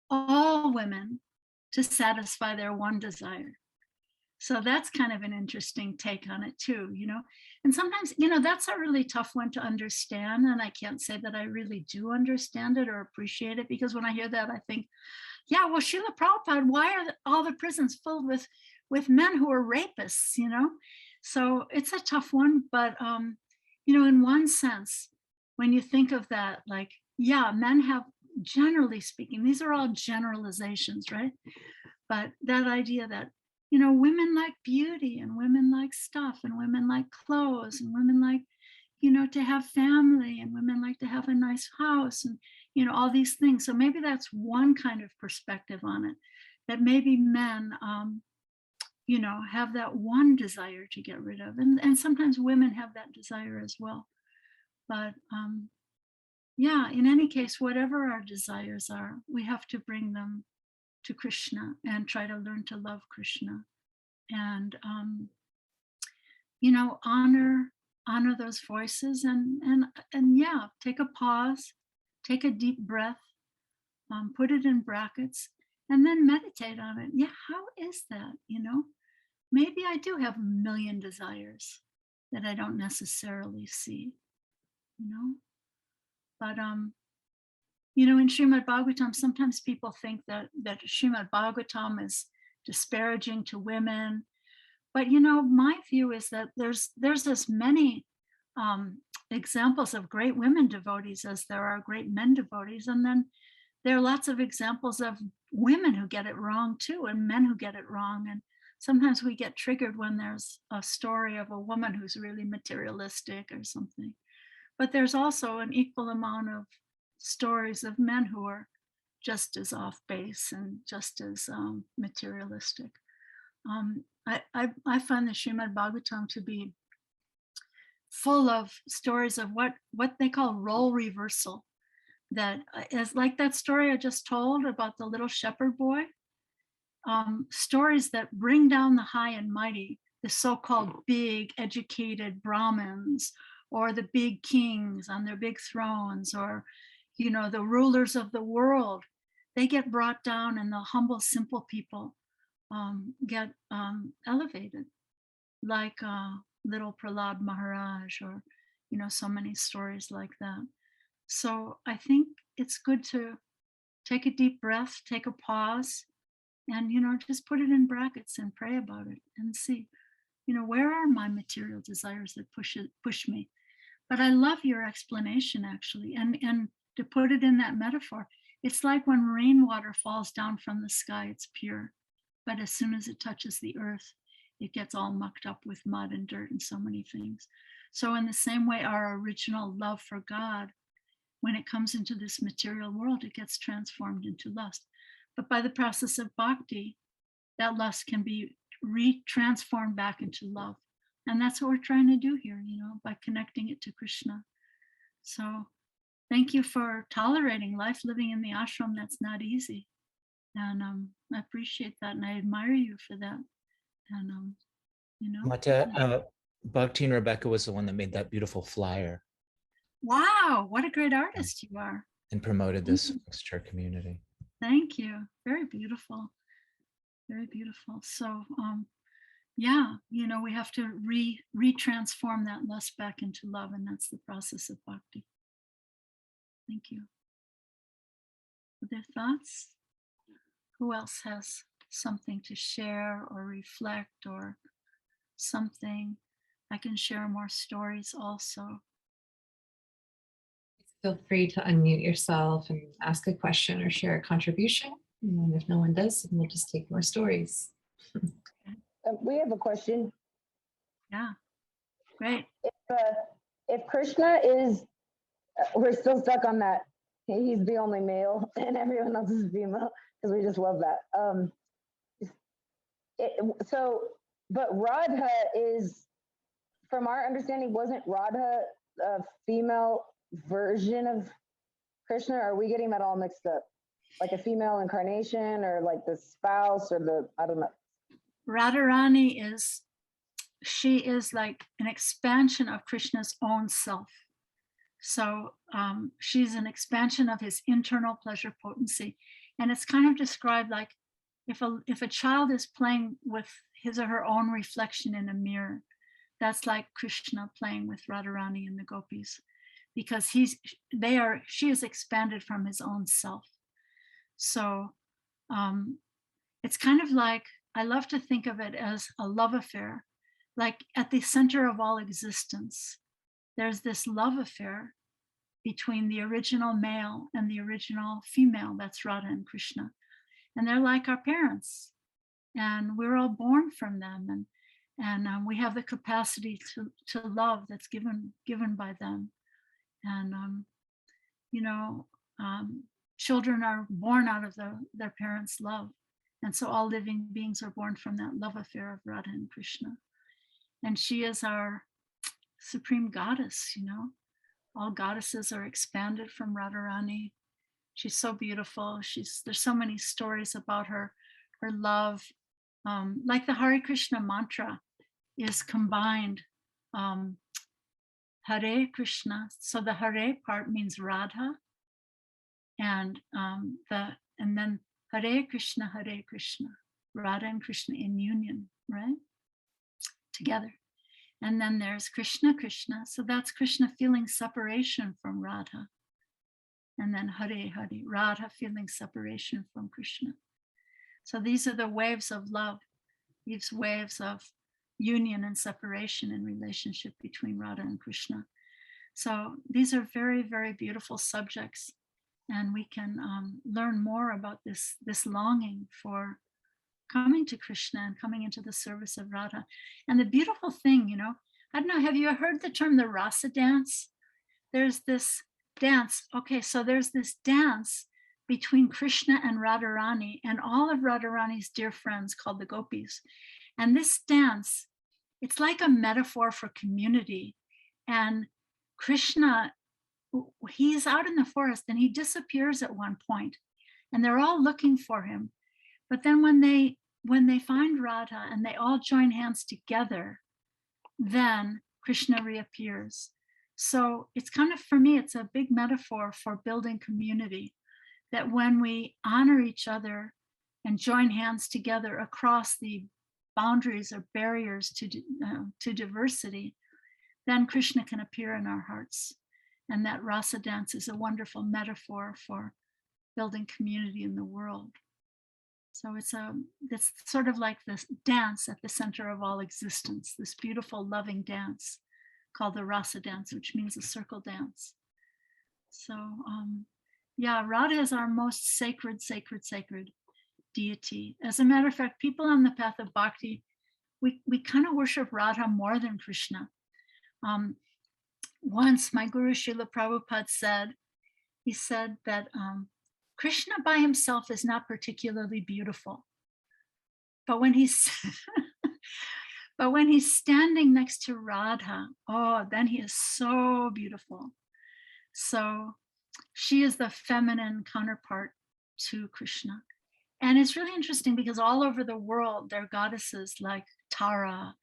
all women to satisfy their one desire. So that's kind of an interesting take on it too, and sometimes, that's a really tough one to understand. And I can't say that I really do understand it or appreciate it, because when I hear that, I think, yeah, well, Srila Prabhupada, why are all the prisons filled with men who are rapists, So it's a tough one, but, in one sense, when you think of that, like, yeah, men have, generally speaking, these are all generalizations, right? But that idea that, women like beauty, and women like stuff, and women like clothes, and women like, to have family, and women like to have a nice house, and, all these things. So maybe that's one kind of perspective on it, that maybe men, have that one desire to get rid of. And sometimes women have that desire as well. But yeah, in any case, whatever our desires are, we have to bring them to Krishna and try to learn to love Krishna, and honor those voices, and yeah, take a pause, take a deep breath, put it in brackets, and then meditate on it. Yeah, how is that? Maybe I do have a million desires that I don't necessarily see, but in Srimad Bhagavatam, sometimes people think that Srimad Bhagavatam is disparaging to women. But, my view is that there's as many examples of great women devotees as there are great men devotees. And then there are lots of examples of women who get it wrong too, and men who get it wrong. And sometimes we get triggered when there's a story of a woman who's really materialistic or something. But there's also an equal amount of stories of men who are just as off base and just as materialistic. I find the Srimad Bhagavatam to be full of stories of what they call role reversal. That is like that story I just told about the little shepherd boy. Stories that bring down the high and mighty, the so-called big educated Brahmins, or the big kings on their big thrones, or the rulers of the world. They get brought down, and the humble, simple people get elevated, like little Prahlad Maharaj, or so many stories like that. So I think it's good to take a deep breath, take a pause, and just put it in brackets and pray about it and see, where are my material desires that push me. But I love your explanation, actually, and to put it in that metaphor, it's like when rainwater falls down from the sky, it's pure, but as soon as it touches the earth, it gets all mucked up with mud and dirt and so many things. So in the same way, our original love for God, when it comes into this material world, it gets transformed into lust. But by the process of bhakti, that lust can be transformed back into love. And that's what we're trying to do here, by connecting it to Krishna. So thank you for tolerating life living in the ashram. That's not easy. And I appreciate that. And I admire you for that. And, you know. Mata, Bhakti and Rebecca was the one that made that beautiful flyer. Wow, what a great artist you are. And promoted this amongst our community. Thank you. Very beautiful. Very beautiful. So yeah, you know, we have to re-transform that lust back into love, and that's the process of bhakti. Thank you. Other thoughts? Who else has something to share or reflect or something? I can share more stories also. Feel free to unmute yourself and ask a question or share a contribution. And if no one does, then we'll just take more stories. We have a question. Yeah, great. If Krishna is, we're still stuck on that. He's the only male and everyone else is female because we just love that. But Radha is, from our understanding, wasn't Radha a female version of Krishna? Are we getting that all mixed up? Like a female incarnation or like the spouse or the, I don't know. Radharani she is like an expansion of Krishna's own self. So she's an expansion of his internal pleasure potency. And it's kind of described like if a child is playing with his or her own reflection in a mirror, that's like Krishna playing with Radharani and the gopis, because she is expanded from his own self. So it's kind of like, I love to think of it as a love affair, like at the center of all existence, there's this love affair between the original male and the original female, that's Radha and Krishna. And they're like our parents, and we're all born from them. And we have the capacity to love that's given by them. And, you know, children are born out of their parents' love. And so all living beings are born from that love affair of Radha and Krishna. And she is our supreme goddess, you know. All goddesses are expanded from Radharani. She's so beautiful. There's so many stories about her love. Like the Hare Krishna mantra is combined. Hare Krishna. So the Hare part means Radha. And then Hare Krishna, Radha and Krishna in union, right? Together. And then there's Krishna, so that's Krishna feeling separation from Radha. And then Hare, Radha feeling separation from Krishna. So these are the waves of love, these waves of union and separation in relationship between Radha and Krishna. So these are very, very beautiful subjects. And we can learn more about this longing for coming to Krishna and coming into the service of Radha. And the beautiful thing, you know, I don't know, have you heard the term the rasa dance? There's this dance. Okay, so there's this dance between Krishna and Radharani and all of Radharani's dear friends called the gopis. And this dance, it's like a metaphor for community. And Krishna, he's out in the forest and he disappears at one point, and they're all looking for him. But then when they find Radha and they all join hands together, then Krishna reappears. So it's kind of, for me, it's a big metaphor for building community, that when we honor each other and join hands together across the boundaries or barriers to diversity, then Krishna can appear in our hearts. And that rasa dance is a wonderful metaphor for building community in the world. So it's sort of like this dance at the center of all existence, this beautiful loving dance called the rasa dance, which means a circle dance. So yeah, Radha is our most sacred deity. As a matter of fact, people on the path of bhakti, we kind of worship Radha more than Krishna. Once my Guru Srila Prabhupada said that Krishna by himself is not particularly beautiful, but when he's standing next to Radha, oh, then he is so beautiful. So she is the feminine counterpart to Krishna. And it's really interesting because all over the world, there are goddesses like Tara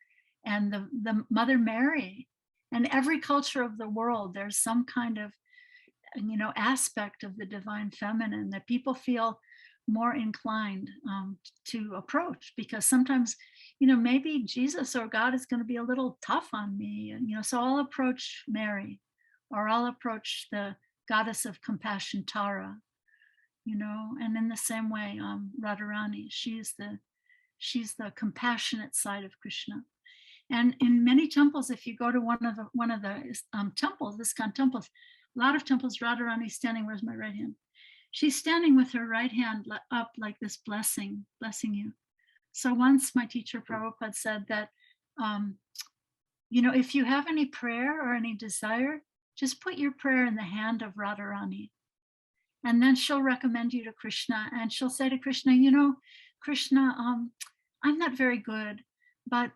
and the Mother Mary. And every culture of the world, there's some kind of, aspect of the divine feminine that people feel more inclined to approach, because sometimes, maybe Jesus or God is going to be a little tough on me. And, so I'll approach Mary, or I'll approach the goddess of compassion, Tara, and in the same way, Radharani, she's the compassionate side of Krishna. And in many temples, if you go to one of the temples, ISKCON temples, a lot of temples, Radharani standing. Where's my right hand? She's standing with her right hand up like this, blessing you. So once my teacher Prabhupada said that, if you have any prayer or any desire, just put your prayer in the hand of Radharani. And then she'll recommend you to Krishna, and she'll say to Krishna, Krishna, I'm not very good, but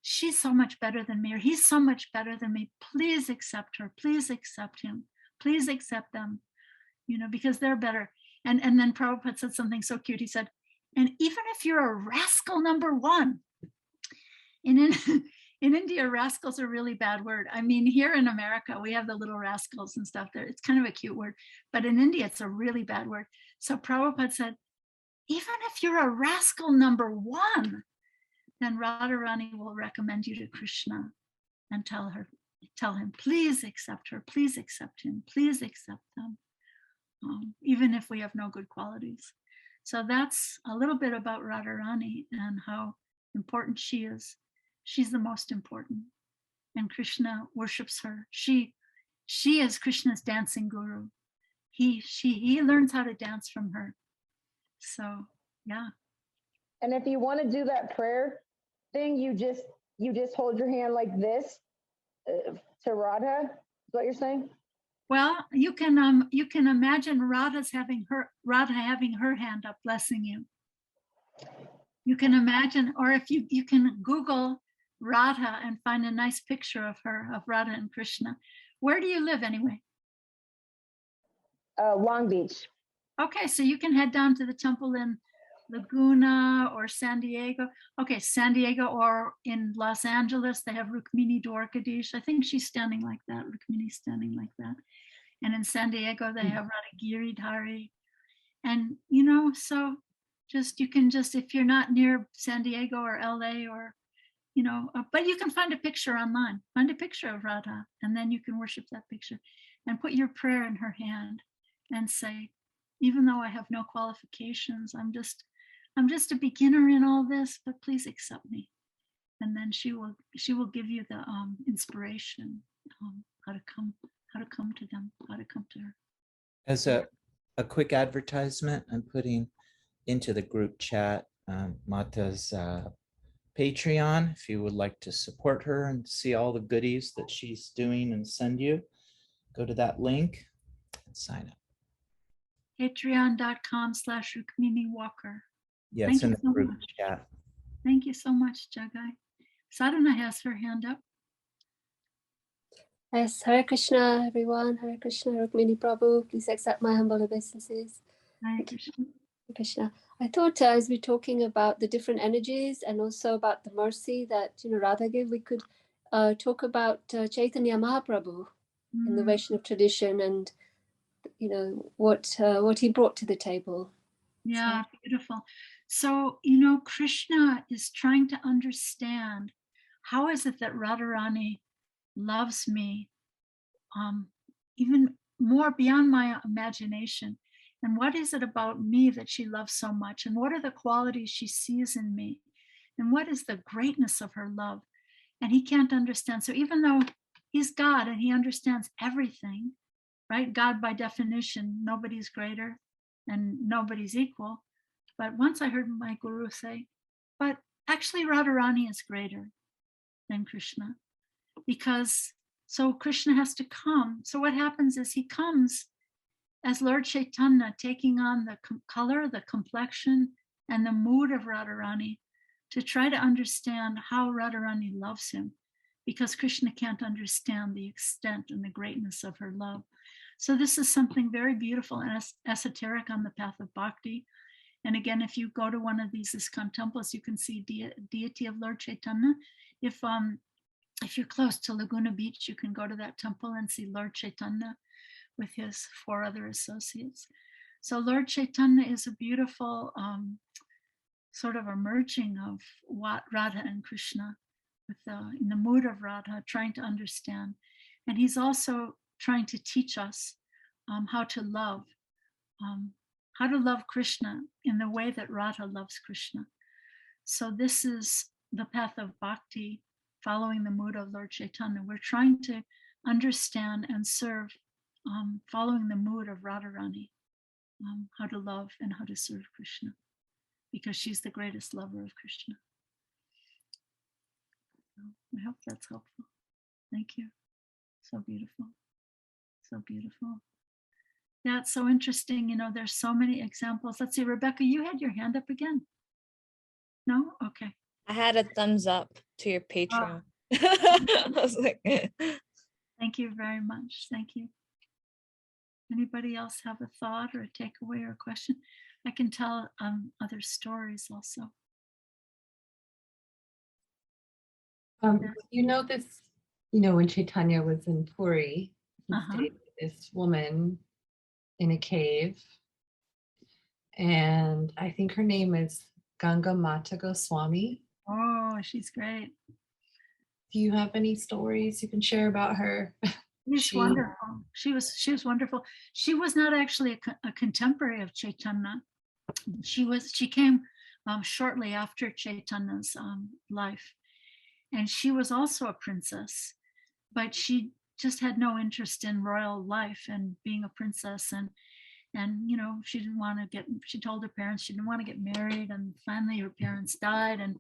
she's so much better than me, or he's so much better than me. Please accept her. Please accept him. Please accept them, because they're better. And then Prabhupada said something so cute. He said, and even if you're a rascal number one, in India, rascal's a really bad word. I mean, here in America, we have the little rascals and stuff there. It's kind of a cute word, but in India, it's a really bad word. So Prabhupada said, even if you're a rascal number one, then Radharani will recommend you to Krishna and tell him, please accept her, please accept him, please accept them, even if we have no good qualities. So that's a little bit about Radharani and how important she is. She's the most important, and Krishna worships her. She is Krishna's dancing guru. He learns how to dance from her. So yeah. And if you want to do that prayer thing, you just hold your hand like this to Radha. Is what you're saying? Well, you can imagine Radha having her hand up blessing you. You can imagine, or if you can Google Radha and find a nice picture of her, of Radha and Krishna. Where do you live anyway? Long Beach. Okay, so you can head down to the temple in Laguna or San Diego. Okay, San Diego, or in Los Angeles, they have Rukmini Devi Dasi. I think she's standing like that. Rukmini's standing like that. And in San Diego, they have Radha Giridhari. And, so you can if you're not near San Diego or LA or, but you can find a picture online, find a picture of Radha, and then you can worship that picture and put your prayer in her hand and say, even though I have no qualifications, I'm just a beginner in all this, but please accept me. And then she will give you the inspiration, how to come to them, how to come to her. As a quick advertisement, I'm putting into the group chat Mata's Patreon. If you would like to support her and see all the goodies that she's doing and send you, go to that link and sign up. Patreon.com/Rukmini Walker. Yes, Thank in you the so group much. chat. Thank you so much, Jagai. Sadhana has her hand up. Yes, Hare Krishna, everyone. Hare Krishna, Rukmini Prabhu. Please accept my humble obeisances. Hare Krishna. Hare Krishna. I thought as we're talking about the different energies and also about the mercy that Radha gave, we could talk about Chaitanya Mahaprabhu in the Vaishnava tradition and what he brought to the table. Yeah, so beautiful. So Krishna is trying to understand how is it that Radharani loves me even more beyond my imagination, and what is it about me that she loves so much, and what are the qualities she sees in me, and what is the greatness of her love. And he can't understand. So even though he's God and he understands everything, right? God by definition, nobody's greater and nobody's equal. But once I heard my guru say, but actually Radharani is greater than Krishna, because so Krishna has to come. So what happens is he comes as Lord Chaitanya, taking on the color, the complexion, and the mood of Radharani to try to understand how Radharani loves him, because Krishna can't understand the extent and the greatness of her love. So this is something very beautiful and esoteric on the path of bhakti. And again, if you go to one of these ISKCON temples, you can see deity of Lord Chaitanya. If you're close to Laguna Beach, you can go to that temple and see Lord Chaitanya with his 4 other associates. So Lord Chaitanya is a beautiful sort of a merging of Radha and Krishna, with in the mood of Radha, trying to understand. And he's also trying to teach us how to love Krishna in the way that Radha loves Krishna. So this is the path of bhakti, following the mood of Lord Chaitanya. We're trying to understand and serve, following the mood of Radharani, how to love and how to serve Krishna, because she's the greatest lover of Krishna. So I hope that's helpful. Thank you. So beautiful. So beautiful. Yeah, it's so interesting. You know, there's so many examples. Let's see, Rebecca, you had your hand up again. No? Okay. I had a thumbs up to your Patreon. I was like, Thank you very much. Thank you. Anybody else have a thought or a takeaway or a question? I can tell other stories also. You know this, you know, when Chaitanya was in Puri, he stayed with this woman in a cave. And I think her name is Ganga Mata Goswami. Oh, she's great. Do you have any stories you can share about her? She's wonderful. She was wonderful. She was not actually a contemporary of Chaitanya. She came shortly after Chaitanya's life, and she was also a princess, but she just had no interest in royal life and being a princess, and you know, she didn't want to she told her parents she didn't want to get married, and finally her parents died, and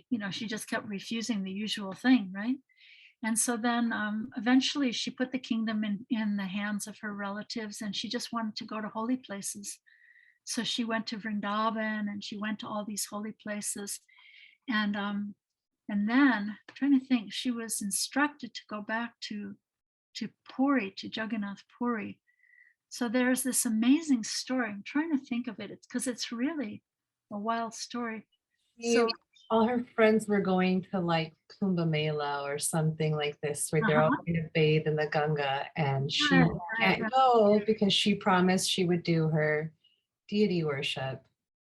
you know, she just kept refusing the usual thing, right? And so then eventually she put the kingdom in the hands of her relatives, and she just wanted to go to holy places. So she went to Vrindavan, and she went to all these holy places. And then I'm trying to think, she was instructed to go back to Puri, to Jagannath Puri. So there's this amazing story. I'm trying to think of it. It's because it's really a wild story. So all her friends were going to like Kumbh Mela or something like this, where they're all going to bathe in the Ganga, and she can't go because she promised she would do her deity worship.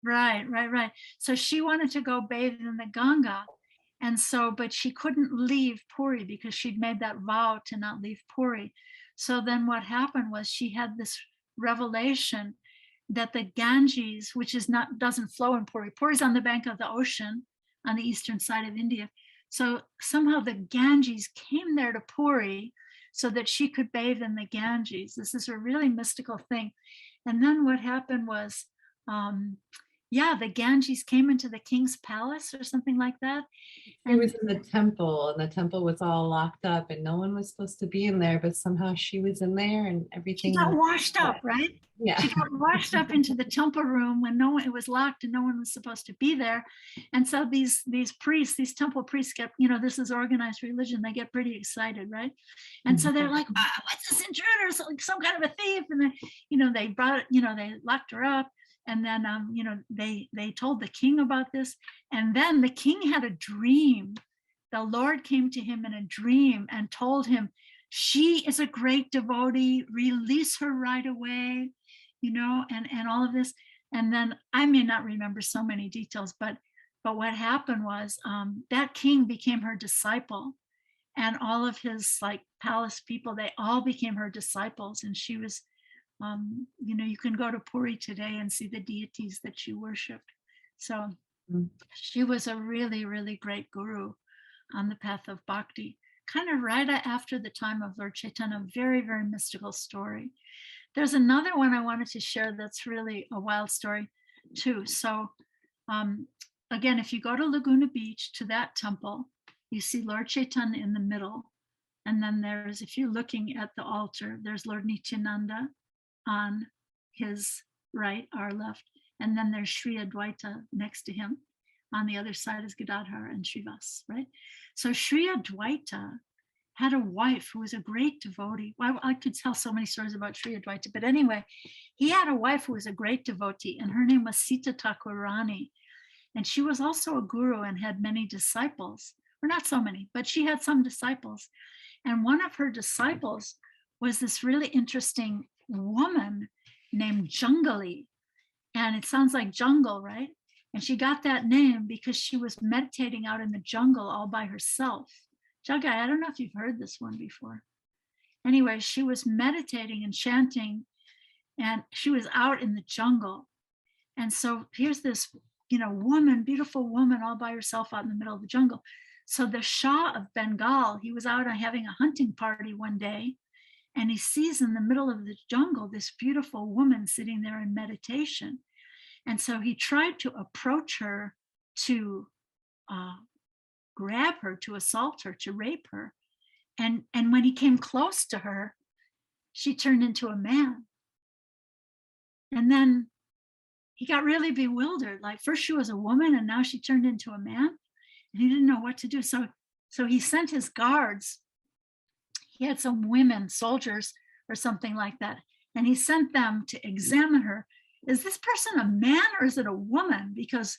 Right. So she wanted to go bathe in the Ganga, and so, but she couldn't leave Puri because she'd made that vow to not leave Puri. So then what happened was she had this revelation that the Ganges, which doesn't flow in Puri. Puri's on the bank of the ocean on the eastern side of India. So somehow the Ganges came there to Puri so that she could bathe in the Ganges. This is a really mystical thing. And then what happened was, the Ganges came into the king's palace or something like that. She was in the temple, and the temple was all locked up, and no one was supposed to be in there, but somehow she was in there, and everything. She got washed up, right? Yeah. She got washed up into the temple room when it was locked and no one was supposed to be there. And so these priests, these temple priests get, you know, this is organized religion. They get pretty excited, right? And so they're like, what's this intruder? So, like some kind of a thief. And then, you know, they locked her up. And then, they told the king about this. And then the king had a dream. The Lord came to him in a dream and told him, she is a great devotee, release her right away, you know, and all of this. And then I may not remember so many details, but what happened was that king became her disciple, and all of his like palace people, they all became her disciples. And she was, you know, you can go to Puri today and see the deities that she worshiped. So she was a really, really great guru on the path of bhakti, kind of right after the time of Lord Chaitanya. Very, very mystical story. There's another one I wanted to share that's really a wild story too. So again, if you go to Laguna Beach to that temple, you see Lord Chaitanya in the middle. And then there's, if you're looking at the altar, there's Lord Nityananda on his right, our left. And then there's Sri Advaita next to him. On the other side is Gadadhar and Srivas, right? So Sri Advaita had a wife who was a great devotee. Well, I could tell so many stories about Sri Advaita, but anyway, he had a wife who was a great devotee, and her name was Sita Thakurani. And she was also a guru and had many disciples, or not so many, but she had some disciples. And one of her disciples was this really interesting woman named Jungali. And it sounds like jungle, right? And she got that name because she was meditating out in the jungle all by herself. Jagai, I don't know if you've heard this one before. Anyway, she was meditating and chanting, and she was out in the jungle. And so here's this, woman, beautiful woman, all by herself out in the middle of the jungle. So the Shah of Bengal, he was out having a hunting party one day, and he sees in the middle of the jungle this beautiful woman sitting there in meditation. And so he tried to approach her to grab her, to assault her, to rape her. And when he came close to her, she turned into a man. And then he got really bewildered. Like, first she was a woman and now she turned into a man. And he didn't know what to do. So he sent his guards. He had some women, soldiers or something like that. And he sent them to examine her. Is this person a man or is it a woman? Because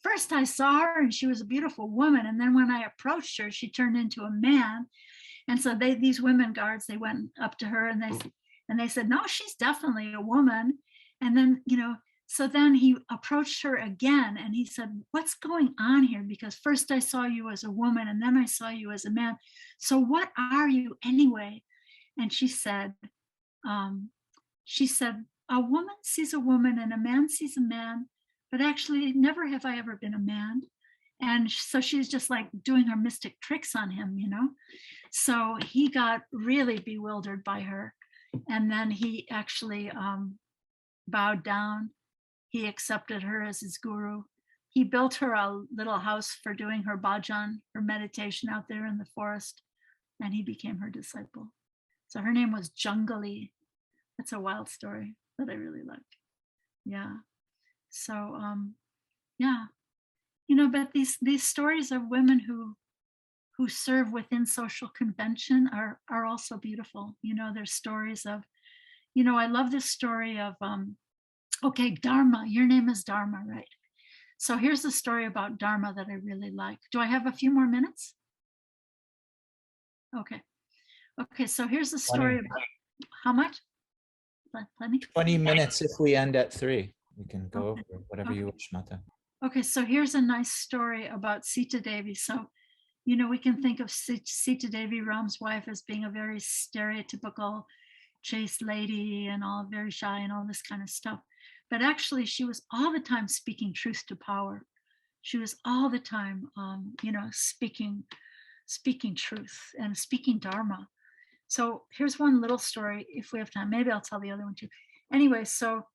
first I saw her and she was a beautiful woman. And then when I approached her, she turned into a man. And so these women guards, they went up to her and they said, no, she's definitely a woman. And then, so then he approached her again and he said, what's going on here? Because first I saw you as a woman and then I saw you as a man. So what are you anyway? And she said, a woman sees a woman and a man sees a man, but actually never have I ever been a man. And so she's just like doing her mystic tricks on him, So he got really bewildered by her. And then he actually bowed down. He accepted her as his guru. He built her a little house for doing her bhajan, her meditation out there in the forest, and he became her disciple. So her name was Jungali. That's a wild story that I really liked. Yeah. So yeah, but these stories of women who serve within social convention are also beautiful. There's stories of, I love this story of okay, Dharma, your name is Dharma, right? So here's the story about Dharma that I really like. Do I have a few more minutes? Okay, so here's the story about how much? Plenty? 20 minutes if we end at 3. We can go over whatever you wish, Mata. Okay, so here's a nice story about Sita Devi. So, we can think of Sita Devi, Ram's wife, as being a very stereotypical chaste lady and all very shy and all this kind of stuff. But actually, she was all the time speaking truth to power. She was all the time, speaking truth and speaking Dharma. So here's one little story. If we have time, maybe I'll tell the other one too. Anyway, so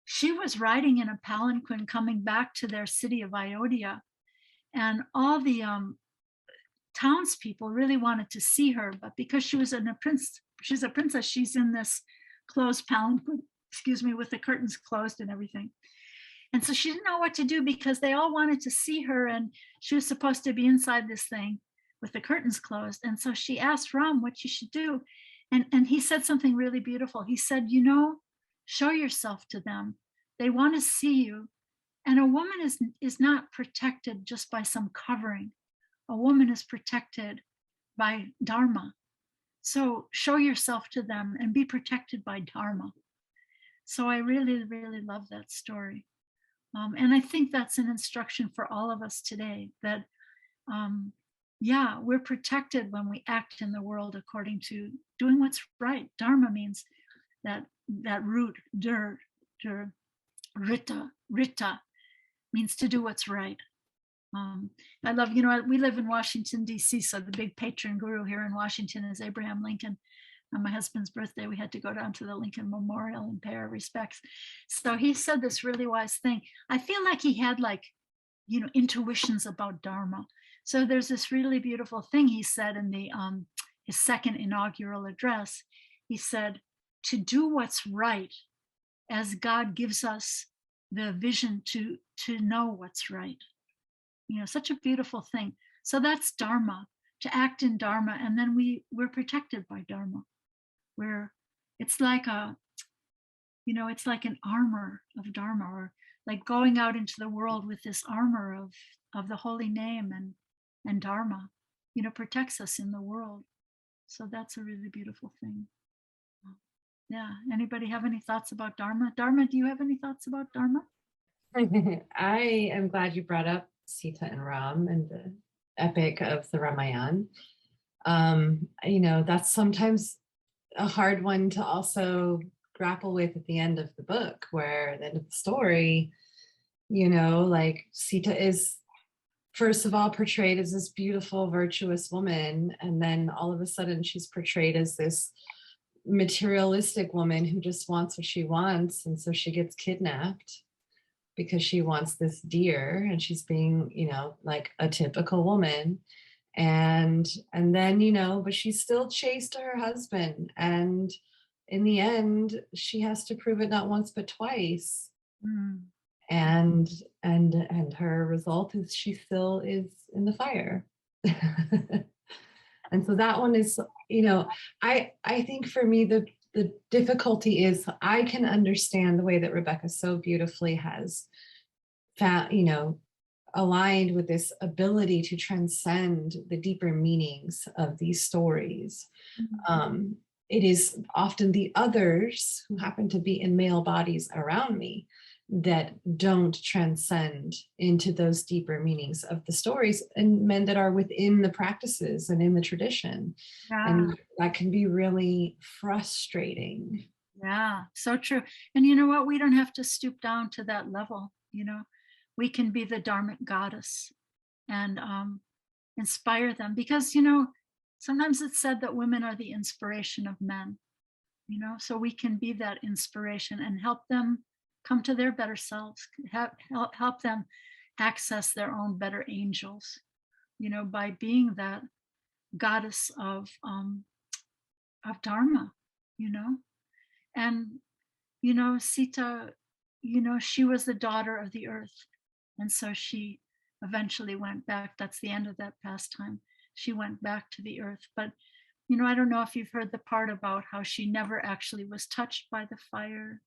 she was riding in a palanquin coming back to their city of Ayodhya, and all the townspeople really wanted to see her, but because she's a princess, she's in this closed palanquin, with the curtains closed and everything. And so she didn't know what to do because they all wanted to see her and she was supposed to be inside this thing with the curtains closed. And so she asked Ram what she should do. And he said something really beautiful. He said, show yourself to them. They want to see you. And a woman is not protected just by some covering. A woman is protected by Dharma. So show yourself to them and be protected by Dharma. So I really, really love that story. And I think that's an instruction for all of us today that, we're protected when we act in the world according to doing what's right. Dharma means that root, rita means to do what's right. I love, we live in Washington, D.C., so the big patron guru here in Washington is Abraham Lincoln. On my husband's birthday, we had to go down to the Lincoln Memorial and pay our respects. So he said this really wise thing. I feel like he had intuitions about Dharma. So there's this really beautiful thing he said in the his second inaugural address. He said, to do what's right as God gives us the vision to know what's right. Such a beautiful thing. So that's Dharma. to act in Dharma, and then we're protected by Dharma. Where it's like it's like an armor of Dharma, or like going out into the world with this armor of the holy name and Dharma, protects us in the world. So that's a really beautiful thing. Yeah. Anybody have any thoughts about Dharma? Dharma, do you have any thoughts about Dharma? I am glad you brought up Sita and Ram and the epic of the Ramayana. That's sometimes a hard one to also grapple with at the end of the book, where at the end of the story, like Sita is first of all portrayed as this beautiful, virtuous woman, and then all of a sudden she's portrayed as this materialistic woman who just wants what she wants, and so she gets kidnapped because she wants this deer, and she's being like a typical woman, and then but she's still chased to her husband, and in the end she has to prove it not once but twice. And her result is she still is in the fire. And so that one is, I think for me the difficulty is I can understand the way that Rebecca so beautifully has found, aligned with this ability to transcend the deeper meanings of these stories. It is often the others who happen to be in male bodies around me that don't transcend into those deeper meanings of the stories, and men that are within the practices and in the tradition. And that can be really frustrating. Yeah, so true. And you know what? We don't have to stoop down to that level. We can be the Dharmic goddess and inspire them, because, sometimes it's said that women are the inspiration of men, so we can be that inspiration and help them come to their better selves, help them access their own better angels, by being that goddess of Dharma, and, Sita, she was the daughter of the earth. And so she eventually went back. That's the end of that pastime. She went back to the earth. But, I don't know if you've heard the part about how she never actually was touched by the fire.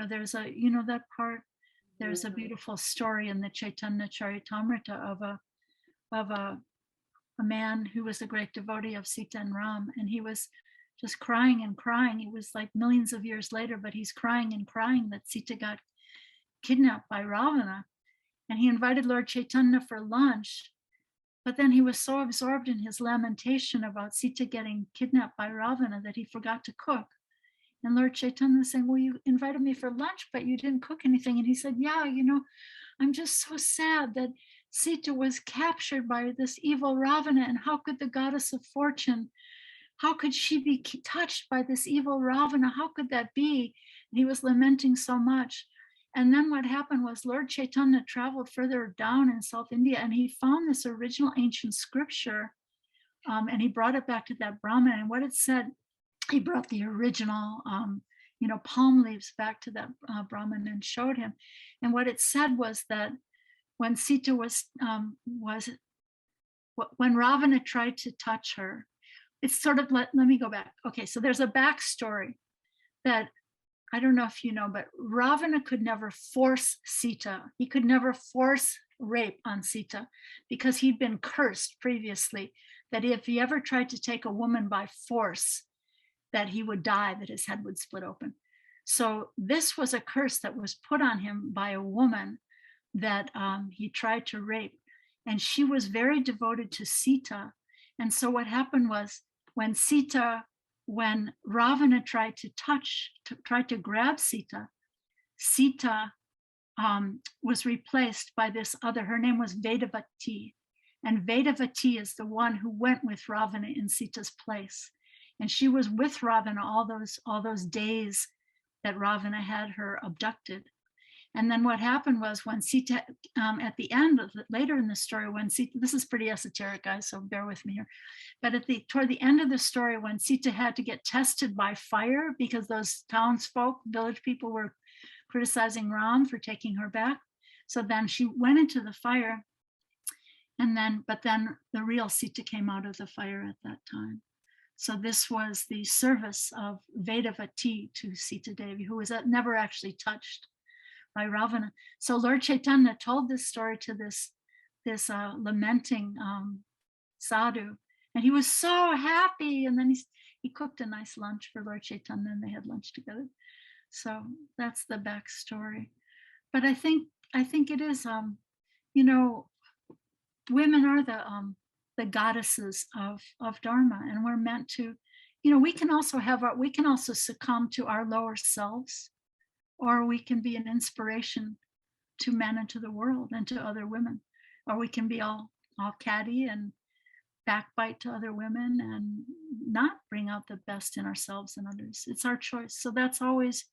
There's that part, there's a beautiful story in the Chaitanya Charitamrita of a man who was a great devotee of Sita and Ram, and he was just crying and crying. It was like millions of years later, but he's crying and crying that Sita got kidnapped by Ravana. And he invited Lord Chaitanya for lunch, but then he was so absorbed in his lamentation about Sita getting kidnapped by Ravana that he forgot to cook. And Lord Chaitanya was saying, well, you invited me for lunch, but you didn't cook anything. And he said, yeah, I'm just so sad that Sita was captured by this evil Ravana. And how could the goddess of fortune, how could she be touched by this evil Ravana? How could that be? And he was lamenting so much. And then what happened was Lord Chaitanya traveled further down in South India, and he found this original ancient scripture, and he brought it back to that Brahmin. And what it said, he brought the original, palm leaves back to that Brahmin and showed him. And what it said was that when Sita when Ravana tried to touch her, it's sort of, let me go back. Okay, so there's a backstory that I don't know if you know, but Ravana could never force Sita. He could never force rape on Sita because he'd been cursed previously that if he ever tried to take a woman by force, that he would die, that his head would split open. So this was a curse that was put on him by a woman that he tried to rape. And she was very devoted to Sita. And so what happened was when Ravana tried to grab Sita, Sita was replaced by this other, her name was Vedavati. And Vedavati is the one who went with Ravana in Sita's place. And she was with Ravana all those days that Ravana had her abducted. And then what happened was when Sita, at the end, later in the story, when Sita, this is pretty esoteric, guys, so bear with me here. But toward the end of the story, when Sita had to get tested by fire because those townsfolk, village people were criticizing Ram for taking her back. So then she went into the fire. But then the real Sita came out of the fire at that time. So this was the service of Vedavati to Sita Devi, who was never actually touched by Ravana. So Lord Chaitanya told this story to this lamenting sadhu, and he was so happy. And then he cooked a nice lunch for Lord Chaitanya, and they had lunch together. So that's the backstory. But I think it is, women are the goddesses of Dharma, and we're meant to, we can also succumb to our lower selves, or we can be an inspiration to men and to the world and to other women, or we can be all catty and backbite to other women and not bring out the best in ourselves and others. It's our choice. So that's always,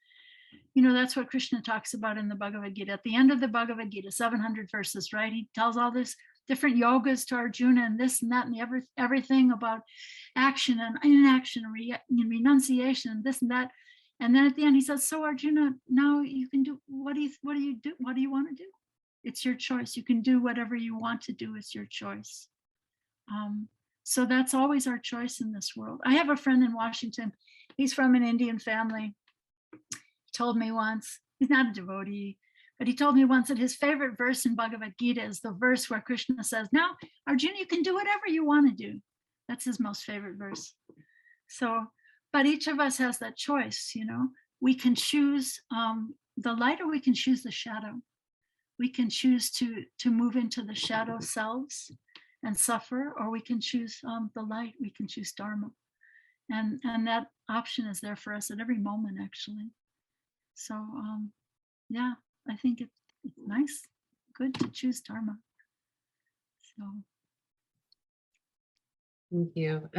that's what Krishna talks about in the Bhagavad Gita. At the end of the Bhagavad Gita, 700 verses, right? He tells all this different yogas to Arjuna, and this and that and everything about action and inaction and renunciation and this and that. And then at the end he says, so Arjuna, now you can do, what do you do? What do you want to do? It's your choice. You can do whatever you want to do. It's your choice. So that's always our choice in this world. I have a friend in Washington. He's from an Indian family. He told me once, he's not a devotee, but he told me once that his favorite verse in Bhagavad Gita is the verse where Krishna says, now, Arjuna, you can do whatever you want to do. That's his most favorite verse. So, but each of us has that choice, we can choose the light, or we can choose the shadow. We can choose to move into the shadow selves and suffer, or we can choose the light. We can choose Dharma. And that option is there for us at every moment, actually. So, yeah, I think it's nice, good to choose Dharma. So. Thank you.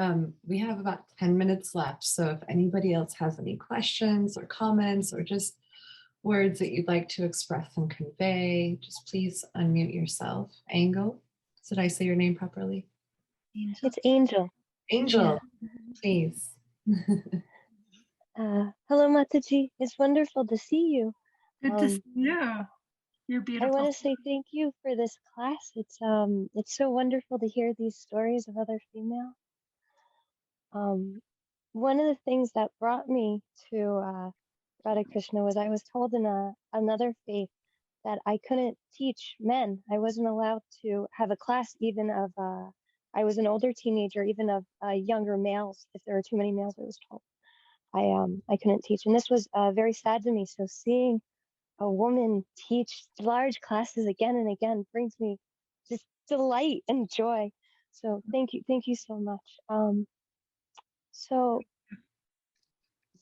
We have about 10 minutes left. So if anybody else has any questions or comments or just words that you'd like to express and convey, just please unmute yourself. Angel, did I say your name properly? Angel. It's Angel. Angel, yeah. Please. Hello, Mataji. It's wonderful to see you. Good to see you. You're beautiful. I want to say thank you for this class. It's so wonderful to hear these stories of other females. One of the things that brought me to Radha Krishna was I was told in another faith that I couldn't teach men. I wasn't allowed to have a class even of, I was an older teenager, even of younger males. If there were too many males, I was told I couldn't teach. And this was very sad to me. So seeing a woman teach large classes again and again brings me just delight and joy. So thank you so much. So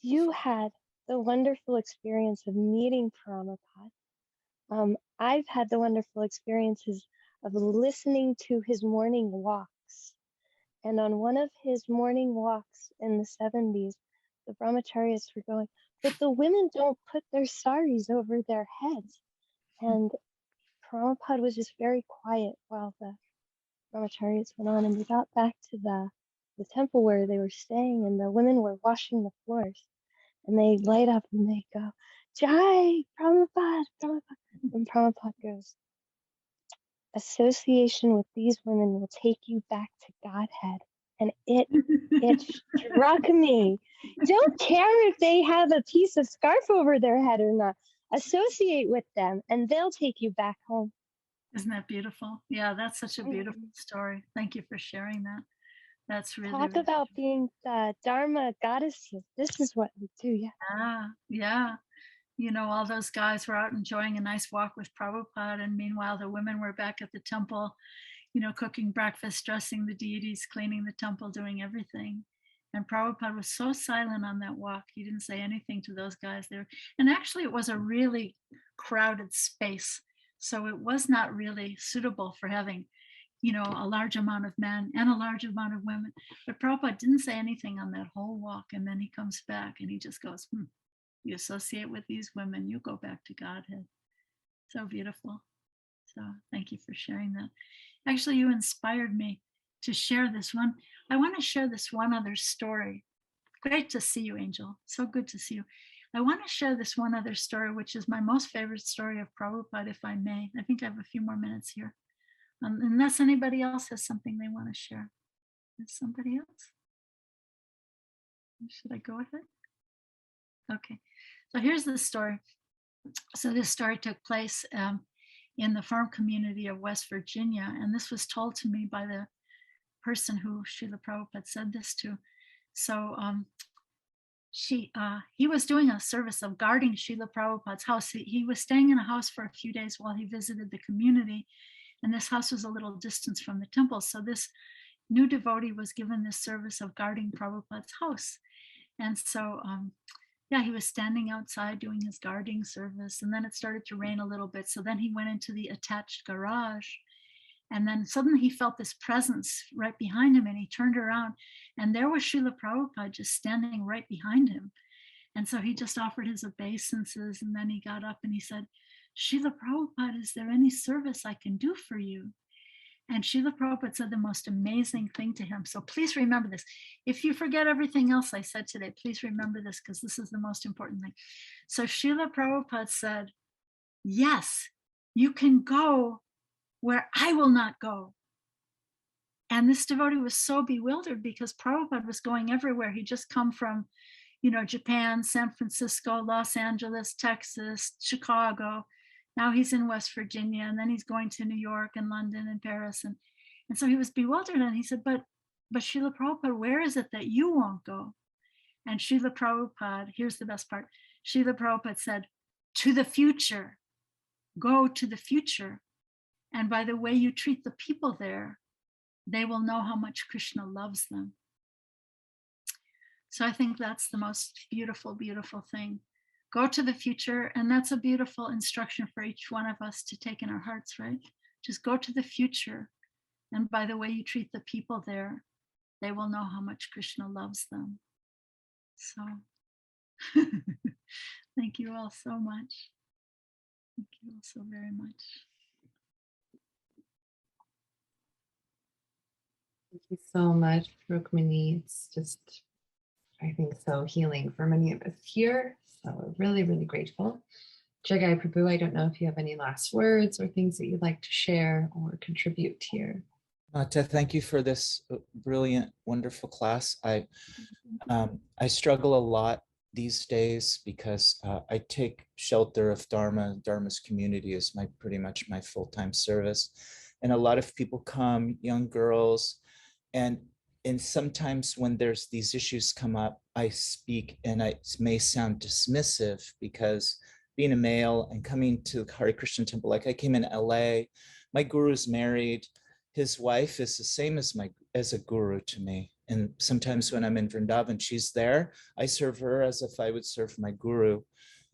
you had the wonderful experience of meeting Prabhupada. I've had the wonderful experiences of listening to his morning walks. And on one of his morning walks in the 70s, the brahmacharyas were going, but the women don't put their saris over their heads. And Prabhupada was just very quiet while the brahmacharyas went on, and we got back to the temple where they were staying, and the women were washing the floors. And they light up and they go, Jai, Prabhupada, Prabhupada. And Prabhupada goes, association with these women will take you back to Godhead. And it struck me. Don't care if they have a piece of scarf over their head or not. Associate with them and they'll take you back home. Isn't that beautiful? Yeah, that's such a beautiful story. Thank you for sharing that. That's really talk about being the Dharma goddesses. This is what we do. Yeah. All those guys were out enjoying a nice walk with Prabhupada, and meanwhile the women were back at the temple, cooking breakfast, dressing the deities, cleaning the temple, doing everything. And Prabhupada was so silent on that walk. He didn't say anything to those guys there. And actually it was a really crowded space. So it was not really suitable for having, a large amount of men and a large amount of women. But Prabhupada didn't say anything on that whole walk. And then he comes back and he just goes, you associate with these women, you go back to Godhead. So beautiful. So thank you for sharing that. Actually, you inspired me to share this one. I want to share this one other story. Great to see you, Angel. So good to see you. I want to share this one other story, which is my most favorite story of Prabhupada, if I may. I think I have a few more minutes here. Unless anybody else has something they want to share. Is somebody else? Should I go with it? Okay, so here's the story. So this story took place in the farm community of West Virginia, and this was told to me by the person who Srila Prabhupada said this to. So he was doing a service of guarding Srila Prabhupada's house. He was staying in a house for a few days while he visited the community, and this house was a little distance from the temple. So this new devotee was given this service of guarding Prabhupada's house. And so, yeah, he was standing outside doing his guarding service, and then it started to rain a little bit. So then he went into the attached garage, and then suddenly he felt this presence right behind him, and he turned around, and there was Srila Prabhupada just standing right behind him. And so he just offered his obeisances, and then he got up and he said, Srila Prabhupada, is there any service I can do for you? And Srila Prabhupada said the most amazing thing to him. So please remember this. If you forget everything else I said today, please remember this, because this is the most important thing. So Srila Prabhupada said, yes, you can go where I will not go. And this devotee was so bewildered because Prabhupada was going everywhere. He'd just come from, Japan, San Francisco, Los Angeles, Texas, Chicago. Now he's in West Virginia, and then he's going to New York and London and Paris. And so he was bewildered, and he said, but Srila Prabhupada, where is it that you won't go? And Srila Prabhupada, here's the best part. Srila Prabhupada said, to the future, go to the future. And by the way you treat the people there, they will know how much Krishna loves them. So I think that's the most beautiful, beautiful thing. Go to the future, and that's a beautiful instruction for each one of us to take in our hearts, right? Just go to the future, and by the way you treat the people there, they will know how much Krishna loves them. So thank you all so much. Thank you all so very much. Thank you so much, Rukmini. It's just, I think, so healing for many of us here. So we're really, really grateful. Jagai Prabhu, I don't know if you have any last words or things that you'd like to share or contribute here. Mata, thank you for this brilliant, wonderful class. I struggle a lot these days because I take shelter of Dharma. Dharma's community is pretty much my full-time service. And a lot of people come, young girls, and sometimes when there's these issues come up, I speak, and it may sound dismissive because being a male and coming to Hare Krishna temple, like I came in LA, my guru's married. His wife is the same as a guru to me. And sometimes when I'm in Vrindavan, she's there. I serve her as if I would serve my guru.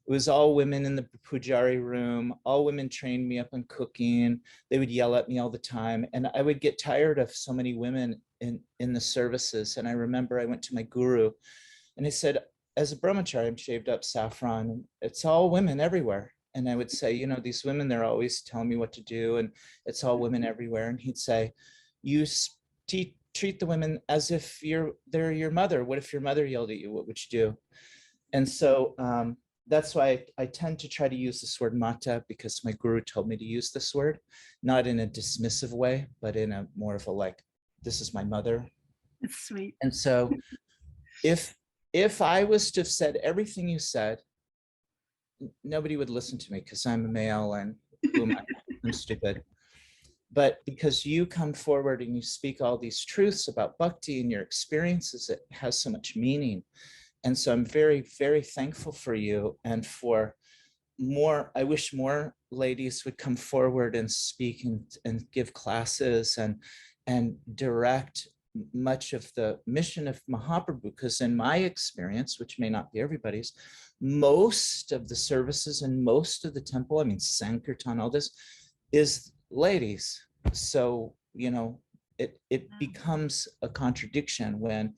It was all women in the pujari room. All women trained me up on cooking. They would yell at me all the time. And I would get tired of so many women in the services. And I remember I went to my guru and he said, as a brahmachari, I'm shaved up saffron. And it's all women everywhere. And I would say, these women, they're always telling me what to do. And it's all women everywhere. And he'd say, you treat the women as if they're your mother. What if your mother yelled at you? What would you do? And so that's why I tend to try to use this word mata, because my guru told me to use this word, not in a dismissive way, but in a more of a like, this is my mother. It's sweet. And so if I was to have said everything you said, nobody would listen to me because I'm a male and who am I? I'm stupid. But because you come forward and you speak all these truths about bhakti and your experiences, it has so much meaning. And so I'm very, very thankful for you, and for more, I wish more ladies would come forward and speak and give classes and direct much of the mission of Mahaprabhu, because in my experience, which may not be everybody's, most of the services and most of the temple, I mean, Sankirtan, all this is ladies. So, it becomes a contradiction when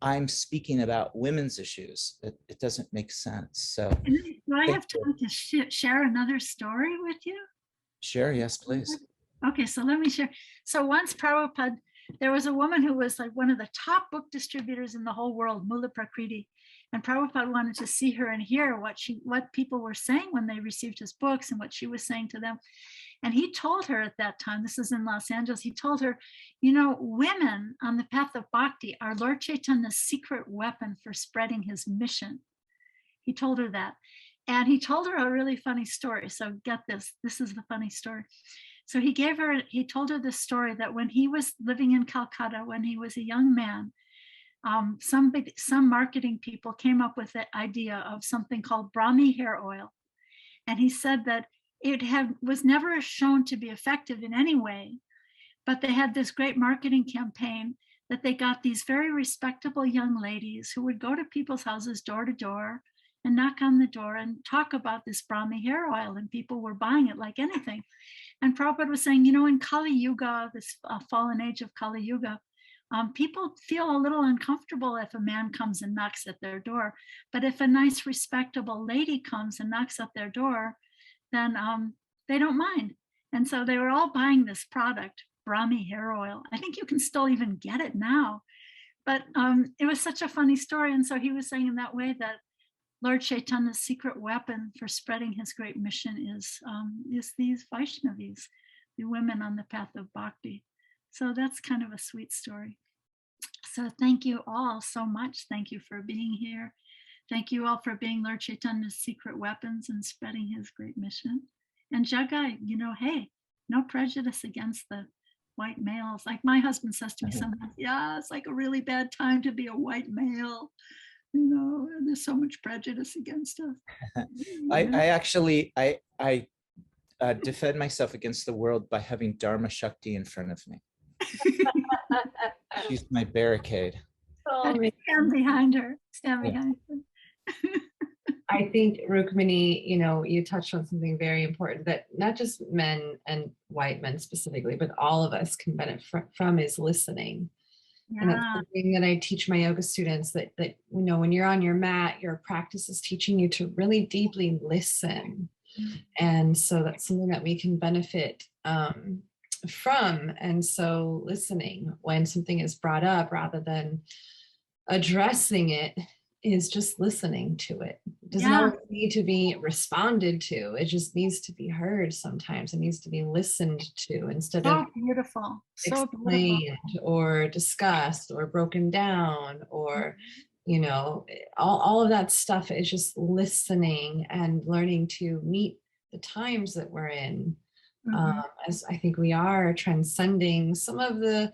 I'm speaking about women's issues. It doesn't make sense. So do I have time to share another story with you? Sure, yes, please. Okay, so let me share. So once Prabhupada, there was a woman who was like one of the top book distributors in the whole world, Mula Prakriti. And Prabhupada wanted to see her and hear what people were saying when they received his books and what she was saying to them. And he told her at that time, this is in Los Angeles, he told her, you know, women on the path of bhakti are Lord Chaitanya's secret weapon for spreading his mission. He told her that. And he told her a really funny story. So get this, this is the funny story. So he told her this story that when he was living in Calcutta, when he was a young man, some marketing people came up with the idea of something called Brahmi hair oil. And he said that it was never shown to be effective in any way, but they had this great marketing campaign that they got these very respectable young ladies who would go to people's houses door to door and knock on the door and talk about this Brahmi hair oil, and people were buying it like anything. And Prabhupada was saying, you know, in Kali Yuga, this fallen age of Kali Yuga, people feel a little uncomfortable if a man comes and knocks at their door. But if a nice, respectable lady comes and knocks at their door, then they don't mind. And so they were all buying this product, Brahmi hair oil. I think you can still even get it now. But it was such a funny story. And so he was saying in that way that Lord Chaitanya's secret weapon for spreading his great mission is these Vaishnavis, the women on the path of bhakti. So that's kind of a sweet story. So thank you all so much. Thank you for being here. Thank you all for being Lord Chaitanya's secret weapons and spreading his great mission. And Jagai, you know, hey, no prejudice against the white males. Like my husband says to me sometimes, yeah, it's like a really bad time to be a white male. You know, there's so much prejudice against us. I defend myself against the world by having Dharma Shakti in front of me. She's my barricade. Stand behind her. Stand behind her. I think, Rukmini, you know, you touched on something very important that not just men and white men specifically, but all of us can benefit from is listening. Yeah. And that's something that I teach my yoga students that, you know, when you're on your mat, your practice is teaching you to really deeply listen. Mm-hmm. And so that's something that we can benefit from. And so listening when something is brought up rather than addressing it is just listening to it. It doesn't always need to be responded to. It just needs to be heard sometimes. It needs to be listened to instead of beautiful. So explained beautiful. Or discussed or broken down or, you know, all of that stuff is just listening and learning to meet the times that we're in. As I think we are transcending some of the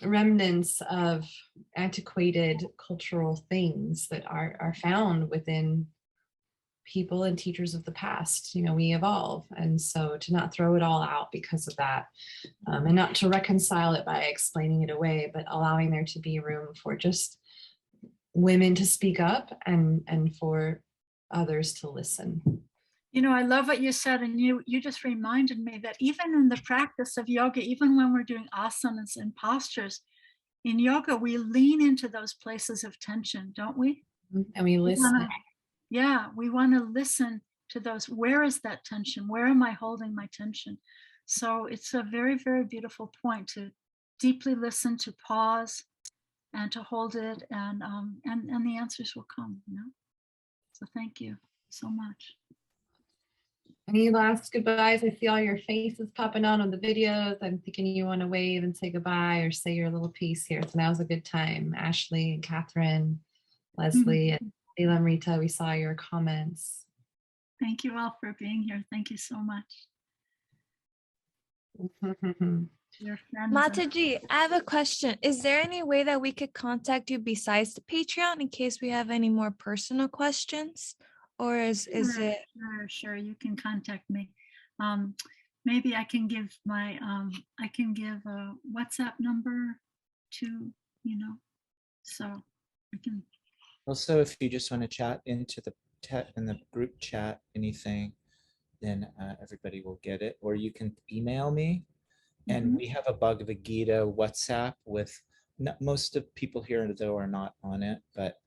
remnants of antiquated cultural things that are found within people and teachers of the past. You know, we evolve, and so to not throw it all out because of that, and not to reconcile it by explaining it away, but allowing there to be room for just women to speak up and for others to listen. You know, I love what you said, and you just reminded me that even in the practice of yoga, even when we're doing asanas and postures, in yoga, we lean into those places of tension, don't we? And we listen. We want to listen to those. Where is that tension? Where am I holding my tension? So it's a very, very beautiful point to deeply listen, to pause, and to hold it, and the answers will come. You know. So thank you so much. Any last goodbyes? I see all your faces popping on the videos. I'm thinking you want to wave and say goodbye or say your little piece here. So now's a good time. Ashley and Catherine, Leslie and Leela and Rita, we saw your comments. Thank you all for being here. Thank you so much. Mataji, I have a question. Is there any way that we could contact you besides the Patreon in case we have any more personal questions? Or is it? Sure, you can contact me. Maybe I can give my a WhatsApp number to, you know, so I can. Also, if you just want to chat into in the group chat anything, then everybody will get it. Or you can email me, and we have a Bhagavad Gita WhatsApp with most of people here though are not on it, but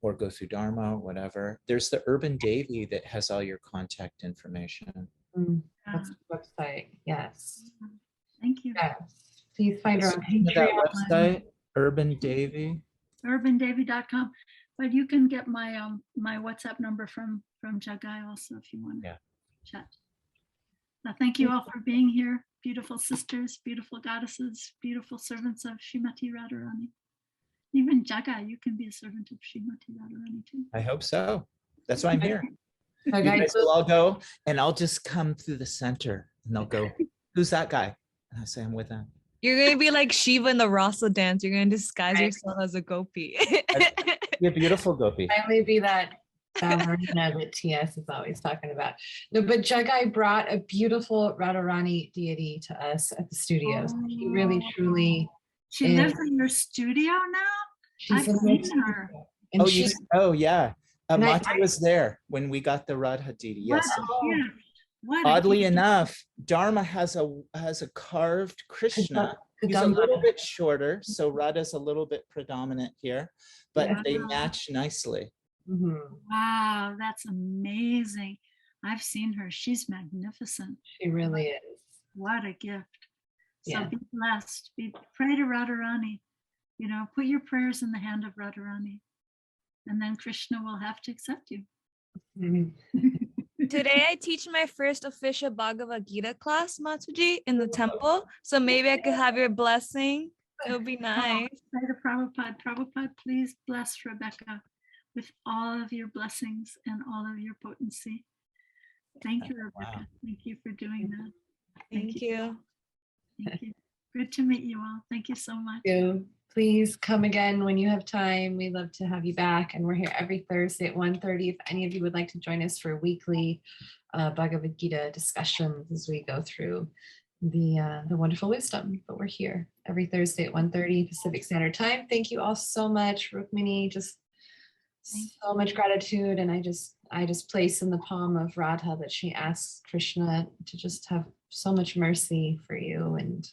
or go through Dharma, whatever. There's the Urban Devi that has all your contact information. That's the website. Yes. Thank you. Yes. Please find her on Patreon. That website, Urban Devi. UrbanDevi.com. But you can get my my WhatsApp number from Jagai also if you want to chat. Thank you all for being here. Beautiful sisters, beautiful goddesses, beautiful servants of Srimati Radharani. Even Jagai, you can be a servant of Srimati Radharani too. I hope so. That's why I'm here. You Jagai, guys will all go, and I'll just come through the center, and they'll go, "Who's that guy?" And I say, "I'm with them." You're gonna be like Shiva in the Rasa dance. You're gonna disguise yourself as a gopi. You're beautiful, Gopi. I may be that ballerina that TS is always talking about. No, but Jagai brought a beautiful Radharani deity to us at the studios. He really, truly. She is. lives in your studio now? She's I've in my seen her. studio. And Oh, she, yeah. And I- Mati was there when we got the Radha deity. Yes. What a gift. What a Oddly gift. enough, Dharma has a carved Krishna. He's a Kadamba. little bit shorter, so Radha's a little bit predominant here, but Yeah. they match nicely. Mhm. Wow, that's amazing. I've seen her. She's magnificent. She really is. What a gift. So Yeah. be blessed. Pray to Radharani. You know, put your prayers in the hand of Radharani. And then Krishna will have to accept you. Mhm. Today I teach my first official Bhagavad Gita class, Mataji, in the temple. So maybe I could have your blessing. It would be nice. Pray to Prabhupada. Prabhupada, please bless Rebecca with all of your blessings and all of your potency. Thank you, Rebecca. Wow. Thank you for doing that. Thank you. Thank you. Good to meet you all. Thank you so much. You. Please come again when you have time. We'd love to have you back. And we're here every Thursday at 1:30. If any of you would like to join us for weekly Bhagavad Gita discussions as we go through the wonderful wisdom. But we're here every Thursday at 1:30 Pacific Standard Time. Thank you all so much, Rukmini. Just so much gratitude. And I just place in the palm of Radha that she asks Krishna to just have so much mercy for you. And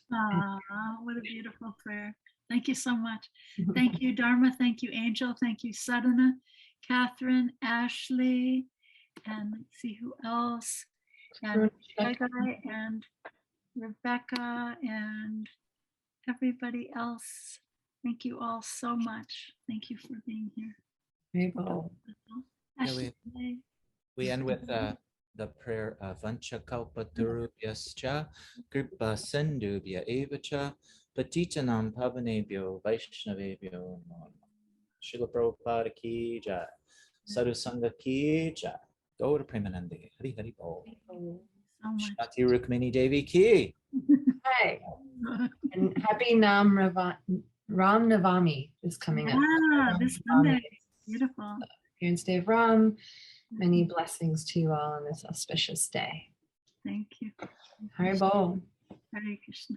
What a beautiful prayer. Thank you so much. Thank you, Dharma. Thank you, Angel. Thank you, Sadhana, Catherine, Ashley, and let's see who else. And Jagai and Rebecca and everybody else. Thank you all so much. Thank you for being here. Ashley, We end with the prayer Vancha Kalpatarubhyascha Kripa Sindhubhya Evacha Patitanam Pavanebhyo Vaishnavebhyo Namo Namah. Srila Prabhupada ki jai. Sadhu Sangha ki jai. Gaura Premanande. Hari Hari Bol. so much. Shrimati Rukmini Devi ki. Hi. And happy Ram Navami is coming up. Ah, this Sunday. Beautiful. Appearance Day of Ram. Many blessings to you all on this auspicious day. Thank you. Hari Bol. Hare Krishna.